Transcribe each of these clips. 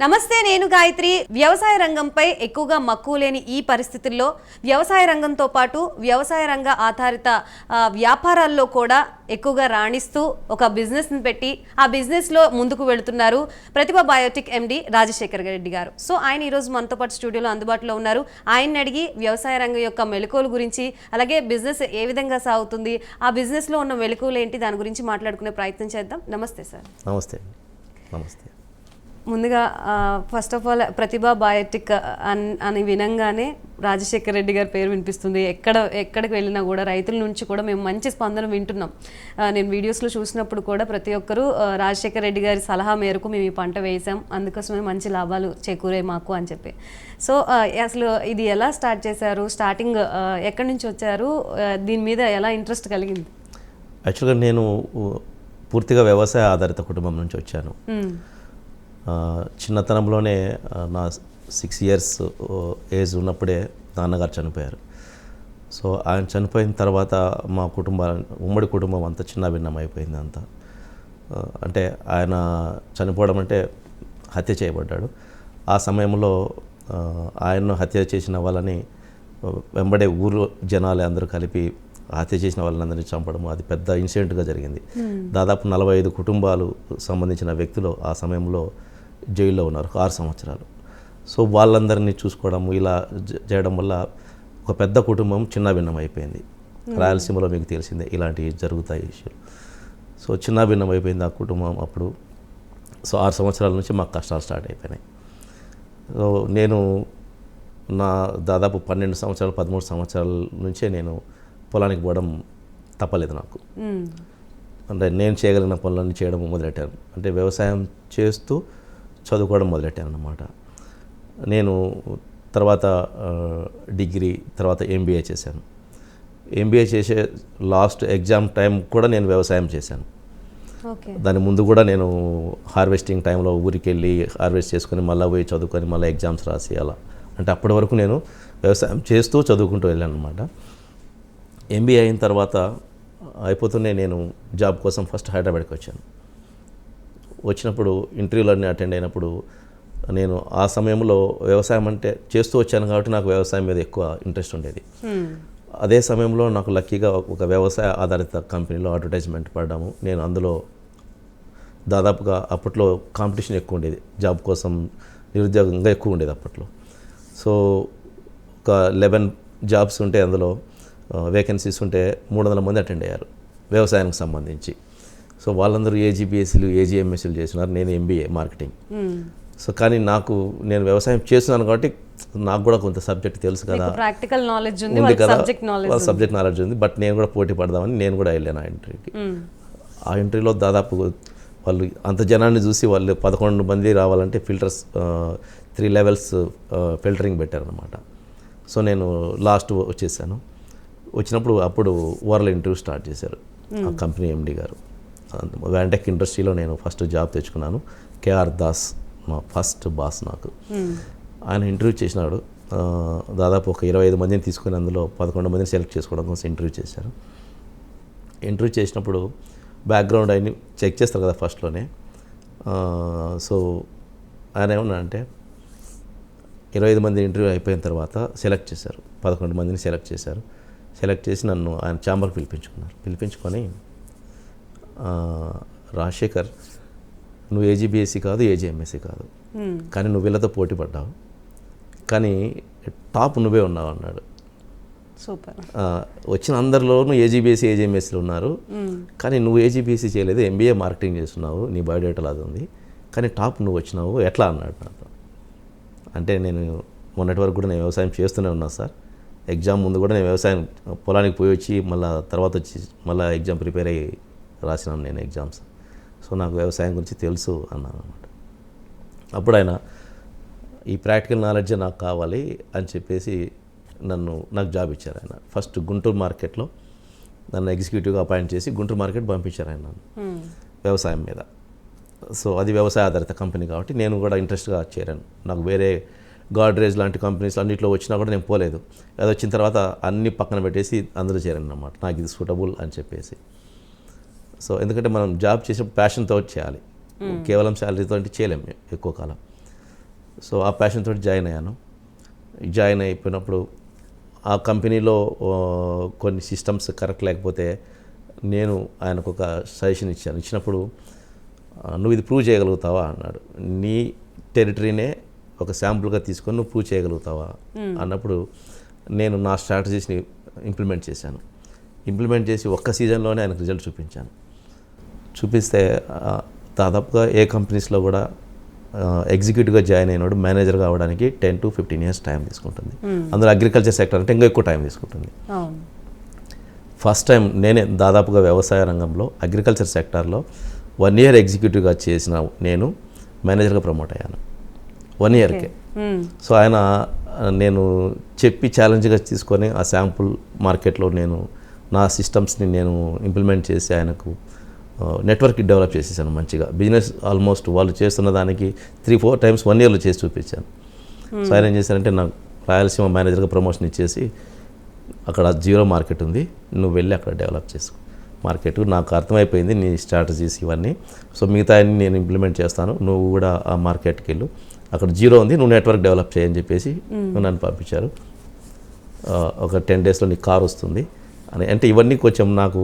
నమస్తే, నేను గాయత్రి. వ్యవసాయ రంగంపై ఎక్కువగా మక్కువ లేని ఈ పరిస్థితుల్లో వ్యవసాయ రంగంతో పాటు వ్యవసాయ రంగ ఆధారిత వ్యాపారాల్లో కూడా ఎక్కువగా రాణిస్తూ ఒక బిజినెస్ని పెట్టి ఆ బిజినెస్లో ముందుకు వెళుతున్నారు ప్రతిభ బయోటిక్ ఎండి రాజశేఖర్ రెడ్డి గారు. సో ఆయన ఈరోజు మనతో పాటు స్టూడియోలో అందుబాటులో ఉన్నారు. ఆయన్ని అడిగి వ్యవసాయ రంగం యొక్క మెళకువల గురించి, అలాగే బిజినెస్ ఏ విధంగా సాగుతుంది, ఆ బిజినెస్లో ఉన్న మెళకువలు ఏంటి, దాని గురించి మాట్లాడుకునే ప్రయత్నం చేద్దాం. నమస్తే సార్. నమస్తే. నమస్తే. ముందుగా first of all Pratibha biotech అని వినంగానే రాజశేఖర్ రెడ్డి గారి పేరు వినిపిస్తుంది. ఎక్కడికి వెళ్ళినా కూడా రైతుల నుంచి కూడా మేము మంచి స్పందన వింటున్నాం. నేను వీడియోస్లో చూసినప్పుడు కూడా ప్రతి ఒక్కరూ రాజశేఖర్ రెడ్డి గారి సలహా మేరకు మేము ఈ పంట వేసాం, అందుకోసమే మంచి లాభాలు చేకూరే మాకు అని చెప్పి. సో అసలు ఇది ఎలా స్టార్ట్ చేశారు, స్టార్టింగ్ ఎక్కడి నుంచి వచ్చారు, దీని మీద ఎలా ఇంట్రెస్ట్ కలిగింది? యాక్చువల్గా నేను పూర్తిగా వ్యవసాయ ఆధారిత కుటుంబం నుంచి వచ్చాను. చిన్నతనంలోనే నా 6 years ఏజ్ ఉన్నప్పుడే నాన్నగారు చనిపోయారు. సో ఆయన చనిపోయిన తర్వాత మా ఉమ్మడి కుటుంబం అంతా చిన్న భిన్నం అయిపోయింది అంతా. అంటే ఆయన చనిపోవడం అంటే హత్య చేయబడ్డాడు. ఆ సమయంలో ఆయన్ను హత్య చేసిన వాళ్ళని వెంబడే ఊరు జనాలు అందరూ కలిపి హత్య చేసిన వాళ్ళందరినీ చంపడం, అది పెద్ద ఇన్సిడెంట్గా జరిగింది. దాదాపు 45 కుటుంబాలు సంబంధించిన వ్యక్తులు ఆ సమయంలో జైల్లో ఉన్నారు 6 సంవత్సరాలు. సో వాళ్ళందరినీ చూసుకోవడం, ఇలా చేయడం వల్ల ఒక పెద్ద కుటుంబం చిన్న భిన్నం అయిపోయింది. రాయలసీమలో మీకు తెలిసిందే ఇలాంటివి జరుగుతాయి ఇష్యూలు. సో చిన్న భిన్నం అయిపోయింది ఆ కుటుంబం అప్పుడు. సో 6 సంవత్సరాల నుంచి మాకు కష్టాలు స్టార్ట్ అయిపోయినాయి. సో నేను నా దాదాపు 12 సంవత్సరాలు 13 సంవత్సరాల నుంచే నేను పొలానికి పోవడం తప్పలేదు నాకు. అంటే నేను చేయగలిగిన పనులన్నీ చేయడం మొదలెట్టాను. అంటే వ్యవసాయం చేస్తూ చదువుకోవడం మొదలెట్టాను అన్నమాట. నేను తర్వాత డిగ్రీ, తర్వాత ఎంబీఏ చేశాను. ఎంబీఏ చేసే లాస్ట్ ఎగ్జామ్ టైం కూడా నేను వ్యవసాయం చేశాను. దాని ముందు కూడా నేను హార్వెస్టింగ్ టైంలో ఊరికి వెళ్ళి హార్వెస్ట్ చేసుకొని మళ్ళీ పోయి చదువుకొని మళ్ళీ ఎగ్జామ్స్ రాసి అలా, అంటే అప్పటి వరకు నేను వ్యవసాయం చేస్తూ చదువుకుంటూ వెళ్ళాను అనమాట. ఎంబీఏ అయిన తర్వాత అయిపోతూనే నేను జాబ్ కోసం ఫస్ట్ హైదరాబాద్కి వచ్చాను. వచ్చినప్పుడు ఇంటర్వ్యూలన్నీ అటెండ్ అయినప్పుడు నేను ఆ సమయంలో వ్యవసాయం అంటే చేస్తూ వచ్చాను కాబట్టి నాకు వ్యవసాయం మీద ఎక్కువ ఇంట్రెస్ట్ ఉండేది. అదే సమయంలో నాకు లక్కీగా ఒక వ్యవసాయ ఆధారిత కంపెనీలో అడ్వర్టైజ్మెంట్ పడ్డాము. నేను అందులో దాదాపుగా అప్పట్లో కాంపిటీషన్ ఎక్కువ ఉండేది, జాబ్ కోసం నిరుద్యోగంగా ఎక్కువ ఉండేది అప్పట్లో. సో ఒక 11 జాబ్స్ ఉంటే అందులో వేకెన్సీస్ ఉంటే 300 మంది అటెండ్ అయ్యారు వ్యవసాయానికి సంబంధించి. సో వాళ్ళందరూ ఏజీబీఎస్సీలు ఏజీఎంఎస్సీలు చేస్తున్నారు, నేను ఎంబీఏ మార్కెటింగ్. సో కానీ నేను వ్యవసాయం చేస్తున్నాను కాబట్టి నాకు కూడా కొంత సబ్జెక్ట్ తెలుసు కదా, ప్రాక్టికల్ నాలెడ్జ్ ఉంది కదా, సబ్జెక్ట్ నాలెడ్జ్ ఉంది. బట్ నేను కూడా పోటీ పడదామని నేను కూడా వెళ్ళాను ఆ ఇంటర్వ్యూకి. ఆ ఇంటర్వ్యూలో దాదాపు వాళ్ళు అంత జనాన్ని చూసి వాళ్ళు 11 మంది రావాలంటే ఫిల్టర్స్ 3 levels ఫిల్టరింగ్ పెట్టారనమాట. సో నేను లాస్ట్ వచ్చేసాను. వచ్చినప్పుడు అప్పుడు ఓరల్ ఇంటర్వ్యూ స్టార్ట్ చేశారు ఆ కంపెనీ ఎండి గారు. వ్యాంటెక్ ఇండస్ట్రీలో నేను ఫస్ట్ జాబ్ తెచ్చుకున్నాను. కేఆర్ దాస్ మా ఫస్ట్ బాస్ నాకు. ఆయన ఇంటర్వ్యూ చేసినాడు. దాదాపు ఒక 25 మందిని తీసుకుని అందులో 11 మందిని సెలెక్ట్ చేసుకోవడం కోసం ఇంటర్వ్యూ చేశారు. ఇంటర్వ్యూ చేసినప్పుడు బ్యాక్గ్రౌండ్ అన్ని చెక్ చేస్తారు కదా ఫస్ట్లోనే. సో ఆయన ఏమన్నా అంటే 25 మంది ఇంటర్వ్యూ అయిపోయిన తర్వాత సెలెక్ట్ చేశారు, 11 మందిని సెలెక్ట్ చేశారు. సెలెక్ట్ చేసి నన్ను ఆయన ఛాంబర్కి పిలిపించుకొని రాజశేఖర్, నువ్వు ఏజీబీఎస్సీ కాదు, ఏజీఎంఎస్సీ కాదు, కానీ నువ్వు వీళ్ళతో పోటీ పడ్డావు, కానీ టాప్ నువ్వే ఉన్నావు అన్నాడు. సూపర్. వచ్చిన అందరిలోనూ ఏజీబీఎస్సీ ఏజీఎంఎస్సీలు ఉన్నారు, కానీ నువ్వు ఏజీబీఎస్సీ చేయలేదు, ఎంబీఏ మార్కెటింగ్ చేస్తున్నావు, నీ బయోడేటాలో అది ఉంది, కానీ టాప్ నువ్వు వచ్చినావు, ఎట్లా అన్నాడు నాతో. అంటే నేను మొన్నటి వరకు కూడా నేను వ్యవసాయం చేస్తూనే ఉన్నాను సార్. ఎగ్జామ్ ముందు కూడా నేను వ్యవసాయం పొలానికి పోయి వచ్చి మళ్ళీ తర్వాత వచ్చి మళ్ళీ ఎగ్జామ్ ప్రిపేర్ అయ్యి రాసినాను నేను ఎగ్జామ్స్. సో నాకు వ్యవసాయం గురించి తెలుసు అన్నాను అనమాట. అప్పుడు ఆయన ఈ ప్రాక్టికల్ నాలెడ్జే నాకు కావాలి అని చెప్పేసి నాకు జాబ్ ఇచ్చారు ఆయన. ఫస్ట్ గుంటూరు మార్కెట్లో నన్ను ఎగ్జిక్యూటివ్గా అపాయింట్ చేసి గుంటూరు మార్కెట్ పంపించారు ఆయన నన్ను వ్యవసాయం మీద. సో అది వ్యవసాయ ఆధారిత కంపెనీ కాబట్టి నేను కూడా ఇంట్రెస్ట్గా చేరాను. నాకు వేరే గాడ్రేజ్ లాంటి కంపెనీస్ అన్నింటిలో వచ్చినా కూడా నేను పోలేదు. అది వచ్చిన తర్వాత అన్ని పక్కన పెట్టేసి అందులో చేరాను అన్నమాట, నాకు ఇది సూటబుల్ అని చెప్పేసి. సో ఎందుకంటే మనం జాబ్ చేసేప్పుడు ప్యాషన్తో చేయాలి, కేవలం శాలరీతో చేయలేము ఎక్కువ కాలం. సో ఆ ప్యాషన్ తోటి జాయిన్ అయ్యాను. జాయిన్ అయిపోయినప్పుడు ఆ కంపెనీలో కొన్ని సిస్టమ్స్ కరెక్ట్ లేకపోతే నేను ఆయనకు ఒక సజెషన్ ఇచ్చాను. ఇచ్చినప్పుడు నువ్వు ఇది ప్రూవ్ చేయగలుగుతావా అన్నాడు. నీ టెరిటరీనే ఒక శాంపుల్గా తీసుకొని నువ్వు ప్రూవ్ చేయగలుగుతావా అన్నప్పుడు నేను నా స్ట్రాటజీస్ని ఇంప్లిమెంట్ చేశాను. ఇంప్లిమెంట్ చేసి ఒక్క సీజన్లోనే ఆయనకు రిజల్ట్ చూపించాను. చూపిస్తే దాదాపుగా ఏ కంపెనీస్లో కూడా ఎగ్జిక్యూటివ్గా జాయిన్ అయినాడు మేనేజర్ కావడానికి 10 to 15 years టైం తీసుకుంటుంది. అందులో అగ్రికల్చర్ సెక్టర్ అంటే ఇంకా ఎక్కువ టైం తీసుకుంటుంది. ఫస్ట్ టైం నేనే దాదాపుగా వ్యవసాయ రంగంలో అగ్రికల్చర్ సెక్టార్లో 1 year ఎగ్జిక్యూటివ్గా చేసిన నేను మేనేజర్గా ప్రమోట్ అయ్యాను 1 yearకే. సో ఆయన నేను చెప్పి ఛాలెంజ్గా తీసుకొని ఆ శాంపుల్ మార్కెట్లో నేను నా సిస్టమ్స్ని నేను ఇంప్లిమెంట్ చేసి ఆయనకు నెట్వర్క్ డెవలప్ చేసేసాను మంచిగా. బిజినెస్ ఆల్మోస్ట్ వాళ్ళు చేస్తున్న దానికి 3-4 times 1 yearలో చేసి చూపించాను. సో ఆయన ఏం చేశారంటే నాకు రాయలసీమ మేనేజర్గా ప్రమోషన్ ఇచ్చేసి అక్కడ జీరో మార్కెట్ ఉంది, నువ్వు వెళ్ళి అక్కడ డెవలప్ చేసుకో మార్కెట్. నాకు అర్థమైపోయింది నీ స్ట్రాటజీస్ ఇవన్నీ. సో మిగతా అన్ని నేను ఇంప్లిమెంట్ చేస్తాను, నువ్వు కూడా ఆ మార్కెట్కి వెళ్ళు, అక్కడ జీరో ఉంది, నువ్వు నెట్వర్క్ డెవలప్ చేయని చెప్పేసి నన్ను పంపించారు. ఒక 10 daysలో నీ కార్ వస్తుంది అని. అంటే ఇవన్నీ కొంచెం నాకు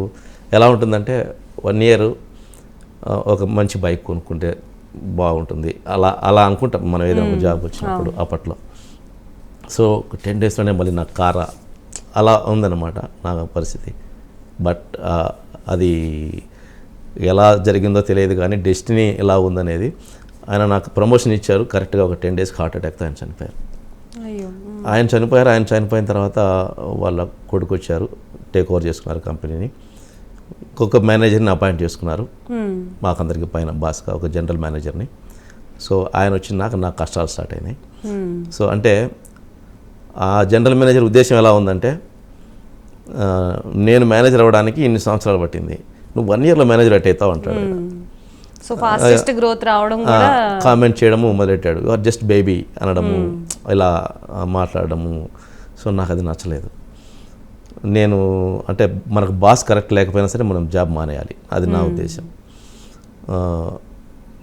ఎలా ఉంటుందంటే 1 year ఒక మంచి బైక్ కొనుక్కుంటే బాగుంటుంది అలా అనుకుంటాం మనం ఏదైనా జాబ్ వచ్చినప్పుడు అప్పట్లో. సో 10 daysలోనే మళ్ళీ నాకు కారా అలా ఉందన్నమాట నా పరిస్థితి. బట్ అది ఎలా జరిగిందో తెలియదు కానీ డెస్టినీ ఎలా ఉందనేది. ఆయన నాకు ప్రమోషన్ ఇచ్చారు, కరెక్ట్గా ఒక 10 daysకి హార్ట్ అటాక్తో ఆయన చనిపోయారు. ఆయన చనిపోయిన తర్వాత వాళ్ళ కొడుకు వచ్చారు, టేక్ ఓవర్ చేసుకున్నారు కంపెనీని. ఇంకొక మేనేజర్ని అపాయింట్ చేసుకున్నారు మాకందరికి పైన బాస్గా, ఒక జనరల్ మేనేజర్ని. సో ఆయన వచ్చినాక నాకు కష్టాలు స్టార్ట్ అయినాయి. సో అంటే ఆ జనరల్ మేనేజర్ ఉద్దేశం ఎలా ఉందంటే, నేను మేనేజర్ అవ్వడానికి ఇన్ని సంవత్సరాలు పట్టింది, నువ్వు 1 yearలో మేనేజర్ అవుతావు అంటాడు. సో ఫాస్టెస్ట్ గ్రోత్ రావడం కూడా కామెంట్ చేయడము మొదలెట్టాడు. యు ఆర్ జస్ట్ బేబీ అనడము, ఇలా మాట్లాడడము. సో నాకు అది నచ్చలేదు. నేను అంటే మనకు బాస్ కరెక్ట్ లేకపోయినా సరే మనం జాబ్ మానేయాలి, అది నా ఉద్దేశం.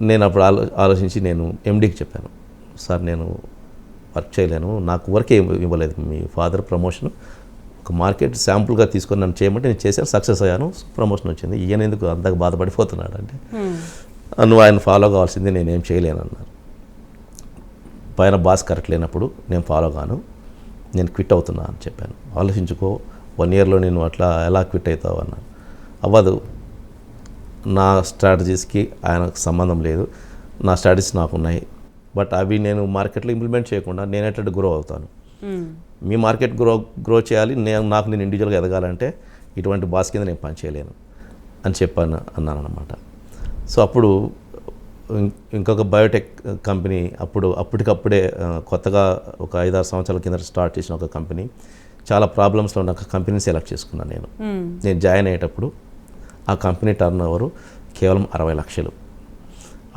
నేను అప్పుడు ఆలోచించి నేను ఎండీకి చెప్పాను, సార్ నేను వర్క్ చేయలేను, నాకు వర్క్ ఇవ్వలేదు మీ ఫాదర్, ప్రమోషన్ ఒక మార్కెట్ శాంపుల్గా తీసుకొని నన్ను చేయమంటే నేను చేశాను, సక్సెస్ అయ్యాను, ప్రమోషన్ వచ్చింది. ఈయన ఎందుకు అంతగా బాధపడిపోతున్నాడు అంటే, నువ్వు ఆయన ఫాలో కావాల్సింది, నేనేం చేయలేను అన్నారు. పైన బాస్ కరెక్ట్ లేనప్పుడు నేను ఫాలో కాను, నేను క్విట్ అవుతున్నా అని చెప్పాను. ఆలోచించుకో, 1 yearలో నేను అట్లా ఎలా క్విట్ అవుతావు అన్నాను. అవ్వదు, నా స్ట్రాటజీస్కి ఆయనకు సంబంధం లేదు, నా స్ట్రాటజీస్ నాకు ఉన్నాయి, బట్ అవి నేను మార్కెట్లో ఇంప్లిమెంట్ చేయకుండా నేను ఎట్లా గ్రో అవుతాను. మీ మార్కెట్ గ్రో చేయాలి, నాకు నేను ఇండివిజువల్గా ఎదగాలంటే ఇటువంటి బాస్ కింద నేను పని చేయలేను అని అన్నాను అనమాట. సో అప్పుడు ఇంకొక బయోటెక్ కంపెనీ అప్పటికప్పుడే కొత్తగా ఒక 5-6 సంవత్సరాల కింద స్టార్ట్ చేసిన ఒక కంపెనీ, చాలా ప్రాబ్లమ్స్లో ఉన్న ఒక కంపెనీని సెలెక్ట్ చేసుకున్నాను నేను జాయిన్ అయ్యేటప్పుడు. ఆ కంపెనీ టర్న్ ఓవర్ కేవలం 60 లక్షలు.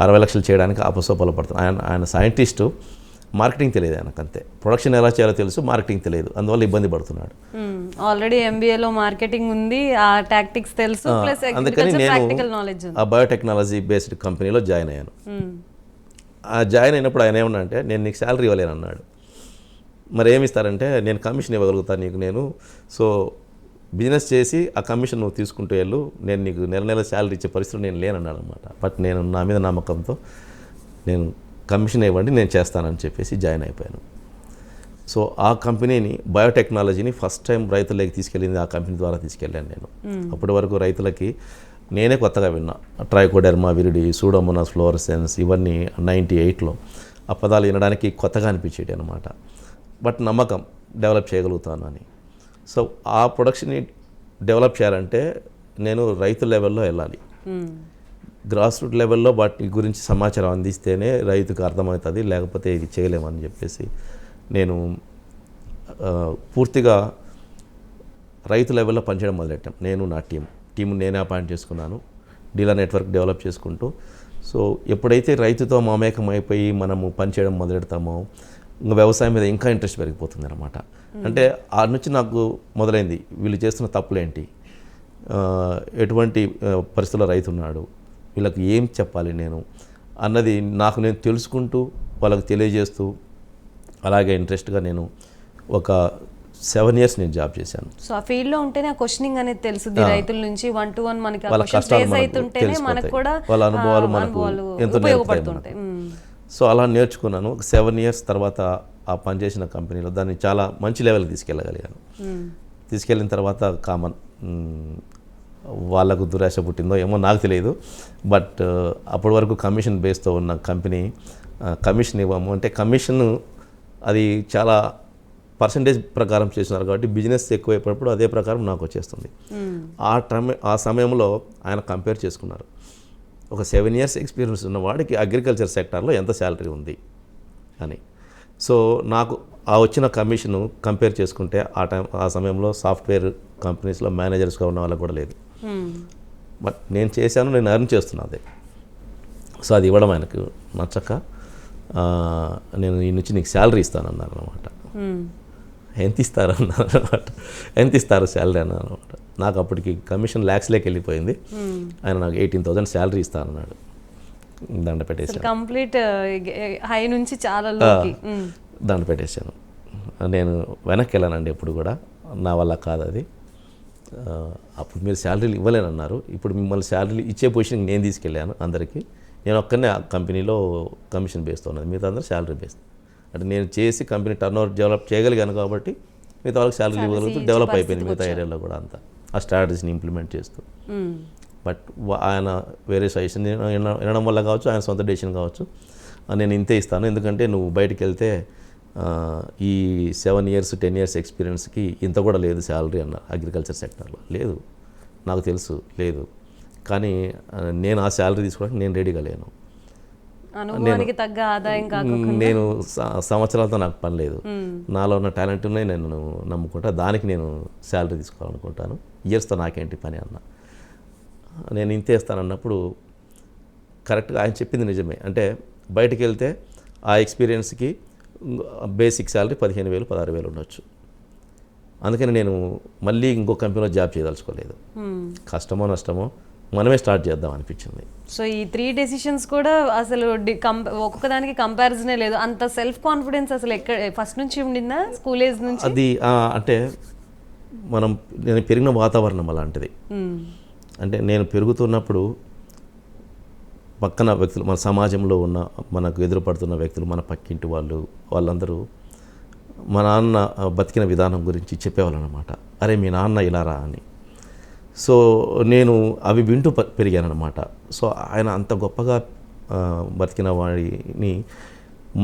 60 లక్షలు చేయడానికి అపసోపాలు పడుతుంది. ఆయన సైంటిస్టు, మార్కెటింగ్ తెలియదు ఆయనకు, అంతే. ప్రొడక్షన్ ఎలా చేయాలో తెలుసు, మార్కెటింగ్ తెలియదు, అందువల్ల ఇబ్బంది పడుతున్నాడు. ఆల్రెడీ ఎంబీఏలో మార్కెటింగ్ ఉంది, ఆ టాక్టిక్స్ తెలుసు, ప్లస్ అందుకని ప్రాక్టికల్ నాలెడ్జ్ ఆ బయోటెక్నాలజీ బేస్డ్ కంపెనీలో జాయిన్ అయ్యాను. ఆ జాయిన్ అయినప్పుడు ఆయన ఏమన్నా అంటే, నేను నీకు శాలరీ ఇవ్వలేను అన్నాడు. మరి ఏమి ఇస్తారంటే, నేను కమిషన్ ఇవ్వగలుగుతాను నీకు, నేను సో బిజినెస్ చేసి ఆ కమిషన్ నువ్వు తీసుకుంటూ వెళ్ళు, నేను నీకు నెల శాలరీ ఇచ్చే పరిస్థితులు నేను లేనన్నాడు అనమాట. బట్ నేను నా మీద నమ్మకంతో నేను కమిషన్ ఇవ్వండి నేను చేస్తానని చెప్పేసి జాయిన్ అయిపోయాను. సో ఆ కంపెనీని, బయోటెక్నాలజీని ఫస్ట్ టైం రైతులకి తీసుకెళ్ళింది ఆ కంపెనీ ద్వారా తీసుకెళ్ళాను నేను. అప్పటి వరకు రైతులకి నేనే కొత్తగా విన్నా, ట్రైకోడెర్మా విరిడి, సూడోమోనాస్ ఫ్లోరసెన్స్, ఇవన్నీ 98లో ఆ పదాలు వినడానికి కొత్తగా అనిపించేది అనమాట. బట్ నమ్మకం, డెవలప్ చేయగలుగుతాను అని. సో ఆ ప్రొడక్షన్ని డెవలప్ చేయాలంటే నేను రైతు లెవెల్లో వెళ్ళాలి, గ్రాస్ రూట్ లెవెల్లో వాటి గురించి సమాచారం అందిస్తేనే రైతుకు అర్థమవుతుంది, లేకపోతే ఇది చేయలేమని చెప్పేసి నేను పూర్తిగా రైతు లెవెల్లో పనిచేయడం మొదలెట్టాం. నేను నా టీము నేనే అపాయింట్ చేసుకున్నాను, డీలర్ నెట్వర్క్ డెవలప్ చేసుకుంటూ. సో ఎప్పుడైతే రైతుతో మమేకం అయిపోయి మనము పనిచేయడం మొదలెడతామో ఇంకా వ్యవసాయం మీద ఇంకా ఇంట్రెస్ట్ పెరిగిపోతుంది అనమాట. అంటే ఆ నుంచి నాకు మొదలైంది, వీళ్ళు చేస్తున్న తప్పులేంటి, ఎటువంటి పరిస్థితుల్లో రైతు ఉన్నాడు, వీళ్ళకి ఏం చెప్పాలి నేను అన్నది నాకు నేను తెలుసుకుంటూ వాళ్ళకి తెలియజేస్తూ అలాగే ఇంట్రెస్ట్గా నేను ఒక 7 years నేను జాబ్ చేశాను. సో ఆ ఫీల్డ్ లో ఉంటేనే ఆ క్వశ్చనింగ్ అనేది తెలుస్తుంది రైతుల నుంచి 1 to 1 మనకి వాళ్ళ కష్టాలు మనకు అయితుంటేనే మనకు కూడా వాళ్ళ అనుభవాలు మనకు ఎంతో ఉపయోగపడుతుంటాయి. సో అలా నేర్చుకున్నాను. ఒక 7 years తర్వాత ఆ పనిచేసిన కంపెనీలో దాన్ని చాలా మంచి లెవెల్కి తీసుకెళ్ళగలిగాను. తీసుకెళ్ళిన తర్వాత కామన్ వాళ్ళకు దురాశ పుట్టిందో ఏమో నాకు తెలియదు. బట్ అప్పటి వరకు కమిషన్ బేస్తో ఉన్న కంపెనీ కమిషన్ ఇవ్వము అంటే కమిషన్ అది చాలా పర్సంటేజ్ ప్రకారం చేస్తున్నారు కాబట్టి బిజినెస్ ఎక్కువైపోయినప్పుడు అదే ప్రకారం నాకు వచ్చేస్తుంది. ఆ సమయంలో ఆయన కంపేర్ చేసుకున్నారు. ఒక 7 years ఎక్స్పీరియన్స్ ఉన్న వాడికి అగ్రికల్చర్ సెక్టార్లో ఎంత శాలరీ ఉంది అని. సో నాకు ఆ వచ్చిన కమిషను కంపేర్ చేసుకుంటే ఆ సమయంలో సాఫ్ట్వేర్ కంపెనీస్లో మేనేజర్స్గా ఉన్న వాళ్ళకు కూడా లేదు. బట్ నేను చేశాను, నేను ఎర్న్ చేస్తున్నా అదే. సో అది ఇవ్వడం ఆయనకు నచ్చక నేను ఈ నుంచి నీకు శాలరీ ఇస్తానన్నారు అనమాట. ఎంత ఇస్తారు అన్నారు అనమాట. ఎంత ఇస్తారు శాలరీ అన్నారు అనమాట. నాకు అప్పటికి కమిషన్ ల్యాక్స్లోకి వెళ్ళిపోయింది. ఆయన నాకు 18,000 శాలరీ ఇస్తానన్నాడు. దండ పెట్టేశాను. కంప్లీట్ హై నుంచి చాలా లోకి దండ పెట్టేశాను. నేను వెనక్కి వెళ్ళానండి ఎప్పుడు కూడా. నా వల్ల కాదు అది. అప్పుడు మీరు శాలరీలు ఇవ్వలేనన్నారు. ఇప్పుడు మిమ్మల్ని శాలరీలు ఇచ్చే పొజిషన్కి నేను తీసుకెళ్ళాను అందరికీ. నేను ఒక్కనే ఆ కంపెనీలో కమిషన్ బేస్తో ఉన్నది, మిగతా అందరూ శాలరీ బేస్డ్. అంటే నేను చేసి కంపెనీ టర్న్ ఓవర్ డెవలప్ చేయగలిగాను కాబట్టి మిగతా వాళ్ళకి శాలరీ ఇవ్వగలుగుతూ డెవలప్ అయిపోయింది మిగతా ఏరియాలో కూడా అంతా ఆ స్ట్రాటజీని ఇంప్లిమెంట్ చేస్తూ. బట్ ఆయన వేరే సజెషన్ వినడం వల్ల కావచ్చు, ఆయన సొంత డెసిషన్ కావచ్చు, నేను ఇంతే ఇస్తాను ఎందుకంటే నువ్వు బయటికి వెళ్తే ఈ 7 years 10 years ఎక్స్పీరియన్స్కి ఇంత కూడా లేదు శాలరీ అన్నారు అగ్రికల్చర్ సెక్టర్లో. లేదు, నాకు తెలుసు లేదు, కానీ నేను ఆ శాలరీ తీసుకోవడానికి నేను రెడీగా లేను. అనుభవానికి తగ్గ ఆదాయం కాకుండా నేను సంవత్సరాలతో నాకు పని లేదు. నాలో ఉన్న టాలెంట్ ఉన్నాయి, నేను నమ్ముకుంటా, దానికి నేను శాలరీ తీసుకోవాలనుకుంటాను. ఇయర్స్తో నాకేంటి పని అన్న. నేను ఇంతే ఇస్తానన్నప్పుడు కరెక్ట్గా ఆయన చెప్పింది నిజమే. అంటే బయటికి వెళ్తే ఆ ఎక్స్పీరియన్స్కి బేసిక్ శాలరీ 15,000 16,000 ఉండొచ్చు. అందుకని నేను మళ్ళీ ఇంకో కంపెనీలో జాబ్ చేయదలుచుకోలేదు. కష్టమో నష్టమో మనమే స్టార్ట్ చేద్దాం అనిపించింది. సో ఈ 3 డెసిషన్స్ కూడా అసలు ఒక్కొక్కదానికి కంపారిజనే లేదు. అంత సెల్ఫ్ కాన్ఫిడెన్స్ అసలు ఎక్కడ ఫస్ట్ నుంచి ఉండిందా, స్కూల్ ఏజ్ నుంచి? అది అంటే నేను పెరిగిన వాతావరణం అలాంటిది. అంటే నేను పెరుగుతున్నప్పుడు పక్కన వ్యక్తులు, మన సమాజంలో ఉన్న మనకు ఎదురుపడుతున్న వ్యక్తులు, మన పక్కింటి వాళ్ళందరూ మా నాన్న బతికిన విధానం గురించి చెప్పేవాళ్ళు అనమాట. అరే మీ నాన్న ఇలా రా అని. సో నేను అవి వింటూ పెరిగానమాట. సో ఆయన అంత గొప్పగా బతికిన వాడిని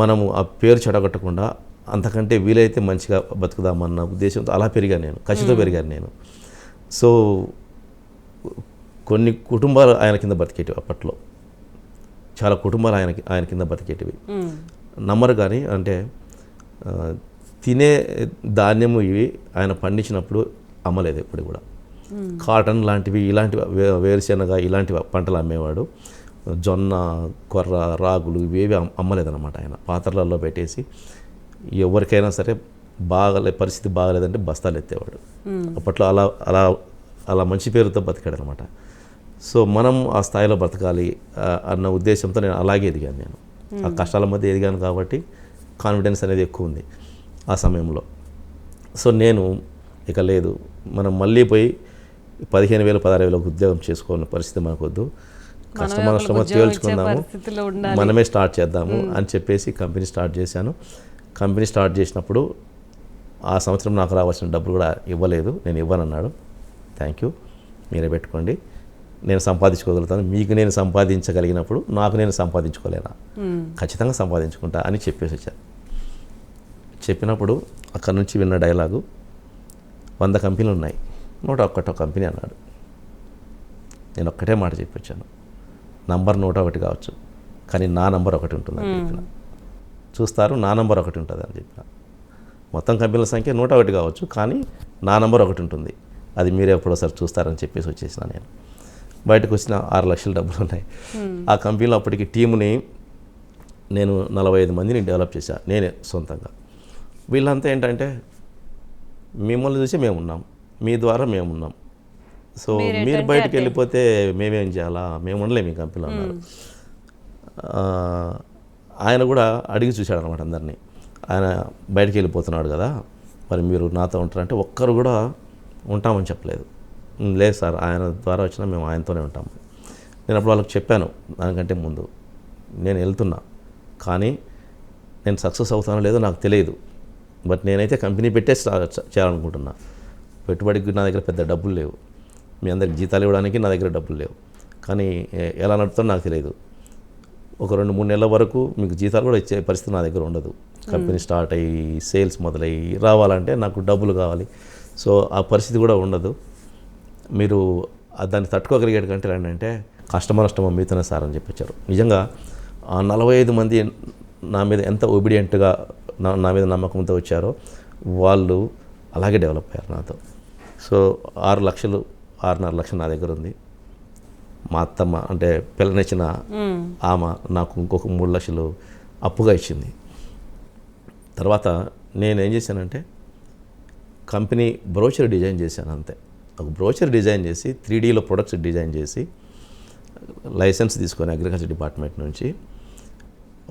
మనము ఆ పేరు చెడగొట్టకుండా అంతకంటే వీలైతే మంచిగా బతుకుదామన్న ఉద్దేశంతో అలా పెరిగాను నేను, కసితో పెరిగాను నేను. సో కొన్ని కుటుంబాలు ఆయన కింద బతికేటివి, అప్పట్లో చాలా కుటుంబాలు ఆయన కింద బతికేటివి. నమ్మరు కానీ అంటే తినే ధాన్యము ఇవి ఆయన పండించినప్పుడు అమ్మలేదు ఎప్పుడు కూడా. కాటన్ లాంటివి, ఇలాంటివి వేరుశెనగ ఇలాంటి పంటలు అమ్మేవాడు. జొన్న, కొర్ర, రాగులు ఇవేవి అమ్మలేదన్నమాట. ఆయన పాత్రలలో పెట్టేసి ఎవరికైనా సరే పరిస్థితి బాగలేదంటే బస్తాలు ఎత్తేవాడు. అప్పట్లో అలా అలా అలా మంచి పేరుతో బతికాడు అనమాట. సో మనం ఆ స్థాయిలో బ్రతకాలి అన్న ఉద్దేశంతో నేను అలాగే ఎదిగాను. నేను ఆ కష్టాల మధ్య ఎదిగాను కాబట్టి కాన్ఫిడెన్స్ అనేది ఎక్కువ ఉంది ఆ సమయంలో. సో నేను ఇక లేదు, మనం మళ్ళీ పోయి 15,000 16,000 ఉద్యోగం చేసుకోవాలన్న పరిస్థితి మనకొద్దు, కష్టమో నష్టమో తేల్చుకుందాము, మనమే స్టార్ట్ చేద్దాము అని చెప్పేసి కంపెనీ స్టార్ట్ చేశాను. కంపెనీ స్టార్ట్ చేసినప్పుడు ఆ సంవత్సరం నాకు రావాల్సిన డబ్బులు కూడా ఇవ్వలేదు. నేను ఇవ్వనన్నాడు. థ్యాంక్ యూ, మీరే పెట్టుకోండి, నేను సంపాదించుకోగలుగుతాను. మీకు నేను సంపాదించగలిగినప్పుడు నాకు నేను సంపాదించుకోలేనా? ఖచ్చితంగా సంపాదించుకుంటా అని చెప్పేసి వచ్చాను. చెప్పినప్పుడు అక్కడ నుంచి విన్న డైలాగు, 100 కంపెనీలు ఉన్నాయి, 101 కంపెనీ అన్నాడు. నేను ఒక్కటే మాట చెప్పొచ్చాను, నంబర్ 101 కావచ్చు, కానీ నా నంబర్ 1 ఉంటుంది అని చెప్పిన. చూస్తారు, నా నంబర్ 1 ఉంటుంది అని చెప్పిన. మొత్తం కంపెనీల సంఖ్య 101 కావచ్చు, కానీ నా నంబర్ 1 ఉంటుంది, అది మీరే ఎప్పుడోసారి చూస్తారని చెప్పేసి వచ్చేసిన. నేను బయటకు వచ్చిన 6 లక్షల డబ్బులు ఉన్నాయి. ఆ కంపెనీలో అప్పటికి టీముని నేను 45 మందిని డెవలప్ చేశాను నేనే సొంతంగా. వీళ్ళంతా ఏంటంటే మిమ్మల్ని చూసి మేమున్నాం, మీ ద్వారా మేమున్నాం, సో మీరు బయటకు వెళ్ళిపోతే మేమేం చేయాలా, మేము ఉండలేము ఈ కంపెనీలో అన్నారు. ఆయన కూడా అడిగి చూశాడు అనమాట అందరినీ. ఆయన బయటికి వెళ్ళిపోతున్నాడు కదా, మరి మీరు నాతో ఉంటారంటే ఒక్కరు కూడా ఉంటామని చెప్పలేదు. లేదు సార్, ఆయన ద్వారా వచ్చినా మేము ఆయనతోనే ఉంటాము. నేను అప్పుడు వాళ్ళకి చెప్పాను, దానికంటే ముందు నేను వెళ్తున్నా, కానీ నేను సక్సెస్ అవుతానో లేదో నాకు తెలియదు, బట్ నేనైతే కంపెనీ పెట్టేసి చేయాలనుకుంటున్నా. పెట్టుబడికి నా దగ్గర పెద్ద డబ్బులు లేవు, మీ అందరికి జీతాలు ఇవ్వడానికి నా దగ్గర డబ్బులు లేవు, కానీ ఎలా నడుపుతానో నాకు తెలియదు. ఒక 2-3 నెలల వరకు మీకు జీతాలు కూడా ఇచ్చే పరిస్థితి నా దగ్గర ఉండదు. కంపెనీ స్టార్ట్ అయ్యి సేల్స్ మొదలయ్యి రావాలంటే నాకు డబ్బులు కావాలి. సో ఆ పరిస్థితి కూడా ఉండదు. మీరు దాన్ని తట్టుకోగలిగేటి కంటే ఏంటంటే కష్టమో నష్టమో మీతోనే సార్ అని చెప్పొచ్చారు. నిజంగా ఆ 45 మంది నా మీద ఎంత ఒబీడియంట్గా నా మీద నమ్మకంతో వచ్చారో వాళ్ళు అలాగే డెవలప్ అయ్యారు నాతో. సో 6 లక్షలు 6.5 లక్షలు నా దగ్గర ఉంది. మా అత్తమ్మ అంటే పిల్లనిచ్చిన ఆమె నాకు ఇంకొక 3 లక్షలు అప్పుగా ఇచ్చింది. తర్వాత నేను ఏం చేశానంటే కంపెనీ బ్రోచర్ డిజైన్ చేశాను అంతే. ఒక బ్రోచర్ డిజైన్ చేసి 3Dలో ప్రొడక్ట్స్ డిజైన్ చేసి లైసెన్స్ తీసుకొని అగ్రికల్చర్ డిపార్ట్మెంట్ నుంచి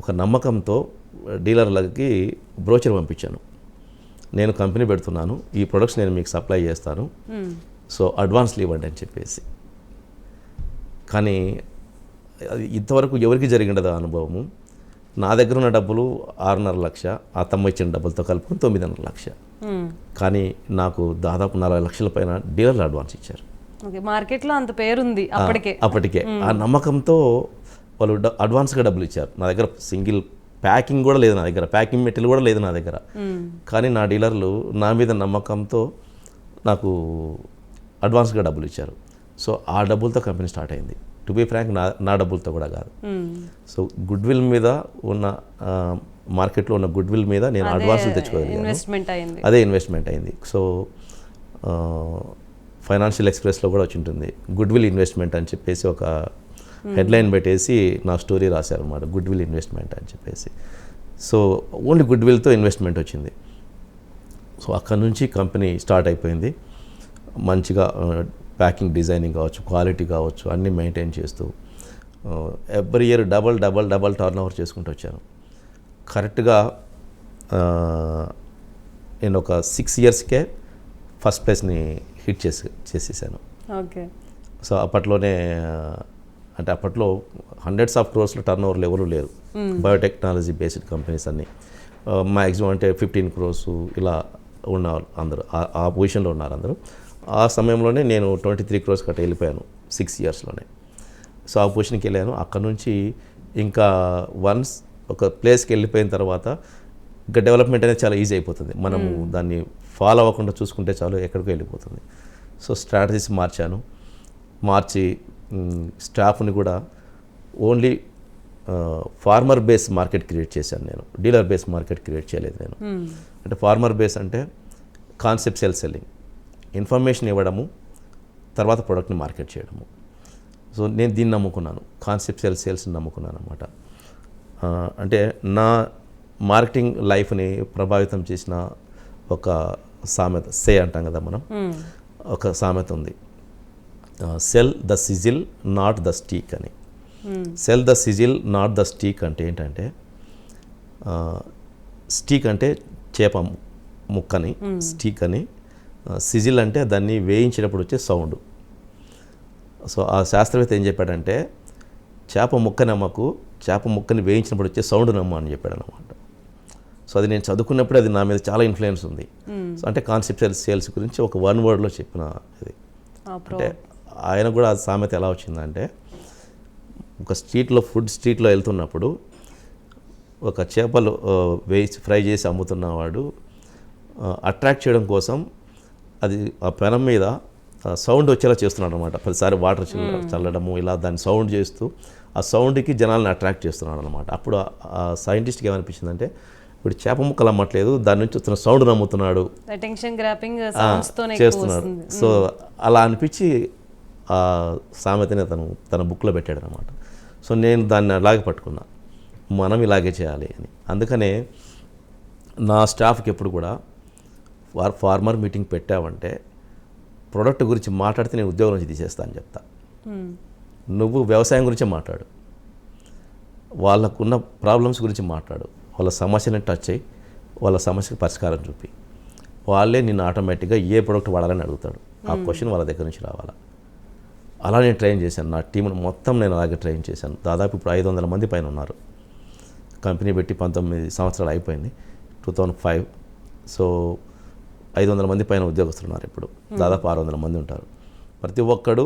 ఒక నమ్మకంతో డీలర్లకి బ్రోచర్ పంపించాను. నేను కంపెనీ పెడుతున్నాను, ఈ ప్రొడక్ట్స్ నేను మీకు సప్లై చేస్తాను, సో అడ్వాన్స్లు ఇవ్వండి అని చెప్పేసి. కానీ అది ఇంతవరకు ఎవరికి జరిగినది అనుభవము. నా దగ్గర ఉన్న డబ్బులు 6.5 లక్ష, ఆ తమ్మ ఇచ్చిన డబ్బులతో కలుపుకొని 9.5 లక్ష. కానీ నాకు దాదాపు 40 లక్షల పైన డీలర్లు అడ్వాన్స్ ఇచ్చారు. మార్కెట్లో అంత పేరుంది అప్పటికే. ఆ నమ్మకంతో వాళ్ళు అడ్వాన్స్గా డబ్బులు ఇచ్చారు. నా దగ్గర సింగిల్ ప్యాకింగ్ కూడా లేదు, నా దగ్గర ప్యాకింగ్ మెటీరియల్ కూడా లేదు నా దగ్గర. కానీ నా డీలర్లు నా మీద నమ్మకంతో నాకు అడ్వాన్స్గా డబ్బులు ఇచ్చారు. సో ఆ డబ్బులతో కంపెనీ స్టార్ట్ అయింది. టు బీ ఫ్రాంక్, నా డబ్బులతో కూడా కాదు. సో గుడ్ విల్ మీద ఉన్న మార్కెట్లో ఉన్న గుడ్ విల్ మీద నేను అడ్వాన్సులు తెచ్చుకోగలిగాను. అదే ఇన్వెస్ట్మెంట్ అయింది. సో ఫైనాన్షియల్ ఎక్స్ప్రెస్లో కూడా వచ్చి ఉంటుంది, గుడ్ విల్ ఇన్వెస్ట్మెంట్ అని చెప్పేసి ఒక హెడ్లైన్ పెట్టేసి నా స్టోరీ రాశారు అన్నమాట, గుడ్ విల్ ఇన్వెస్ట్మెంట్ అని చెప్పేసి. సో ఓన్లీ గుడ్ విల్తో ఇన్వెస్ట్మెంట్ వచ్చింది. సో అక్కడ నుంచి కంపెనీ స్టార్ట్ అయిపోయింది. మంచిగా ప్యాకింగ్ డిజైనింగ్ కావచ్చు, క్వాలిటీ కావచ్చు, అన్నీ మెయింటైన్ చేస్తూ every year double turn over చేసుకుంటూ వచ్చాను. కరెక్ట్గా నేను ఒక 6 ఇయర్స్కే ఫస్ట్ ప్లేస్ని హిట్ చేసేసాను. ఓకే. సో అప్పట్లోనే అంటే అప్పట్లో హండ్రెడ్స్ ఆఫ్ క్రోర్స్లో టర్న్ ఓవర్లు ఎవరు లేరు. బయోటెక్నాలజీ బేస్డ్ కంపెనీస్ అన్నీ మ్యాక్సిమం అంటే 15 crores ఇలా ఉన్నారు అందరూ, ఆ పొజిషన్లో ఉన్నారు అందరూ. ఆ సమయంలోనే నేను 23 crores కట్ట వెళ్ళిపోయాను 6 ఇయర్స్లోనే. సో ఆ పొజిషన్కి వెళ్ళాను. అక్కడ నుంచి ఇంకా వన్స్ ఒక ప్లేస్కి వెళ్ళిపోయిన తర్వాత ఇంకా డెవలప్మెంట్ అనేది చాలా ఈజీ అయిపోతుంది. మనము దాన్ని ఫాలో అవ్వకుండా చూసుకుంటే చాలు ఎక్కడికో వెళ్ళిపోతుంది. సో స్ట్రాటజీస్ మార్చి స్టాఫ్ని కూడా only farmer base market create చేశాను నేను, డీలర్ బేస్ మార్కెట్ క్రియేట్ చేయలేదు నేను. అంటే ఫార్మర్ బేస్ అంటే కాన్సెప్ట్ సెల్లింగ్, ఇన్ఫర్మేషన్ ఇవ్వడము, తర్వాత ప్రోడక్ట్ని మార్కెట్ చేయడము. సో నేను దీన్ని నమ్ముకున్నాను, కాన్సెప్ట్ సేల్స్ని నమ్ముకున్నాను అనమాట. అంటే నా మార్కెటింగ్ లైఫ్ని ప్రభావితం చేసిన ఒక సామెత, అంటాం కదా మనం, ఒక సామెత ఉంది, sell the sizzle not the steak అని. Sell the sizzle not the steak అంటే ఏంటంటే, స్టీక్ అంటే చేప ముక్కని స్టీక్ అని, సిజిల్ అంటే దాన్ని వేయించినప్పుడు వచ్చే సౌండ్. సో ఆ శాస్త్రవేత్త ఏం చెప్పాడంటే, చేప ముక్కని నమ్మకు, చేప ముక్కని వేయించినప్పుడు వచ్చే సౌండ్ నమ్మ అని చెప్పాడు అనమాట. సో అది నేను చదువుకున్నప్పుడు అది నా మీద చాలా ఇన్ఫ్లుయెన్స్ ఉంది. సో అంటే కాన్సెప్ట్ సేల్స్ గురించి ఒక 1 wordలో చెప్పిన ఇది. అంటే ఆయన కూడా ఆ సామెత ఎలా వచ్చిందంటే, ఒక ఫుడ్ స్ట్రీట్లో వెళ్తున్నప్పుడు ఒక చేపలు వేసి ఫ్రై చేసి అమ్ముతున్నవాడు అట్రాక్ట్ చేయడం కోసం అది ఆ పెనం మీద సౌండ్ వచ్చేలా చేస్తున్నాడు అనమాట. ప్రతిసారి వాటర్ చల్లడము ఇలా దాన్ని సౌండ్ చేస్తూ ఆ సౌండ్కి జనాలను అట్రాక్ట్ చేస్తున్నాడు అనమాట. అప్పుడు ఆ సైంటిస్ట్కి ఏమనిపించిందంటే, ఇప్పుడు చేప ముక్కలు అమ్మట్లేదు, దాని నుంచి వస్తున్న సౌండ్ నమ్ముతున్నాడు, చేస్తున్నాడు. సో అలా అనిపించి ఆ సామెతని తన బుక్లో పెట్టాడు అనమాట. సో నేను దాన్ని అలాగే పట్టుకున్నా, మనం ఇలాగే చేయాలి అని. అందుకనే నా స్టాఫ్కి ఎప్పుడు కూడా ఫార్మర్ మీటింగ్ పెట్టావంటే ప్రోడక్ట్ గురించి మాట్లాడితే నేను ఉద్యోగం నుంచి తీసేస్తా అని చెప్తా. నువ్వు వ్యవసాయం గురించే మాట్లాడు, వాళ్ళకున్న ప్రాబ్లమ్స్ గురించి మాట్లాడు, వాళ్ళ సమస్యని టచ్ అయ్యి వాళ్ళ సమస్యకి పరిష్కారం చూపి, వాళ్ళే నిన్ను ఆటోమేటిక్గా ఏ ప్రోడక్ట్ వాడాలని అడుగుతాడు. ఆ క్వశ్చన్ వాళ్ళ దగ్గర నుంచి రావాలా. అలా నేను ట్రైన్ చేశాను. నా టీంను మొత్తం నేను అలాగే ట్రైన్ చేశాను. దాదాపు ఇప్పుడు 500 మంది పైన ఉన్నారు. కంపెనీ పెట్టి 19 సంవత్సరాలు అయిపోయింది, 2005. సో 500 మంది పైన ఉద్యోగస్తులు ఉన్నారు. ఇప్పుడు దాదాపు 600 మంది ఉంటారు. ప్రతి ఒక్కడు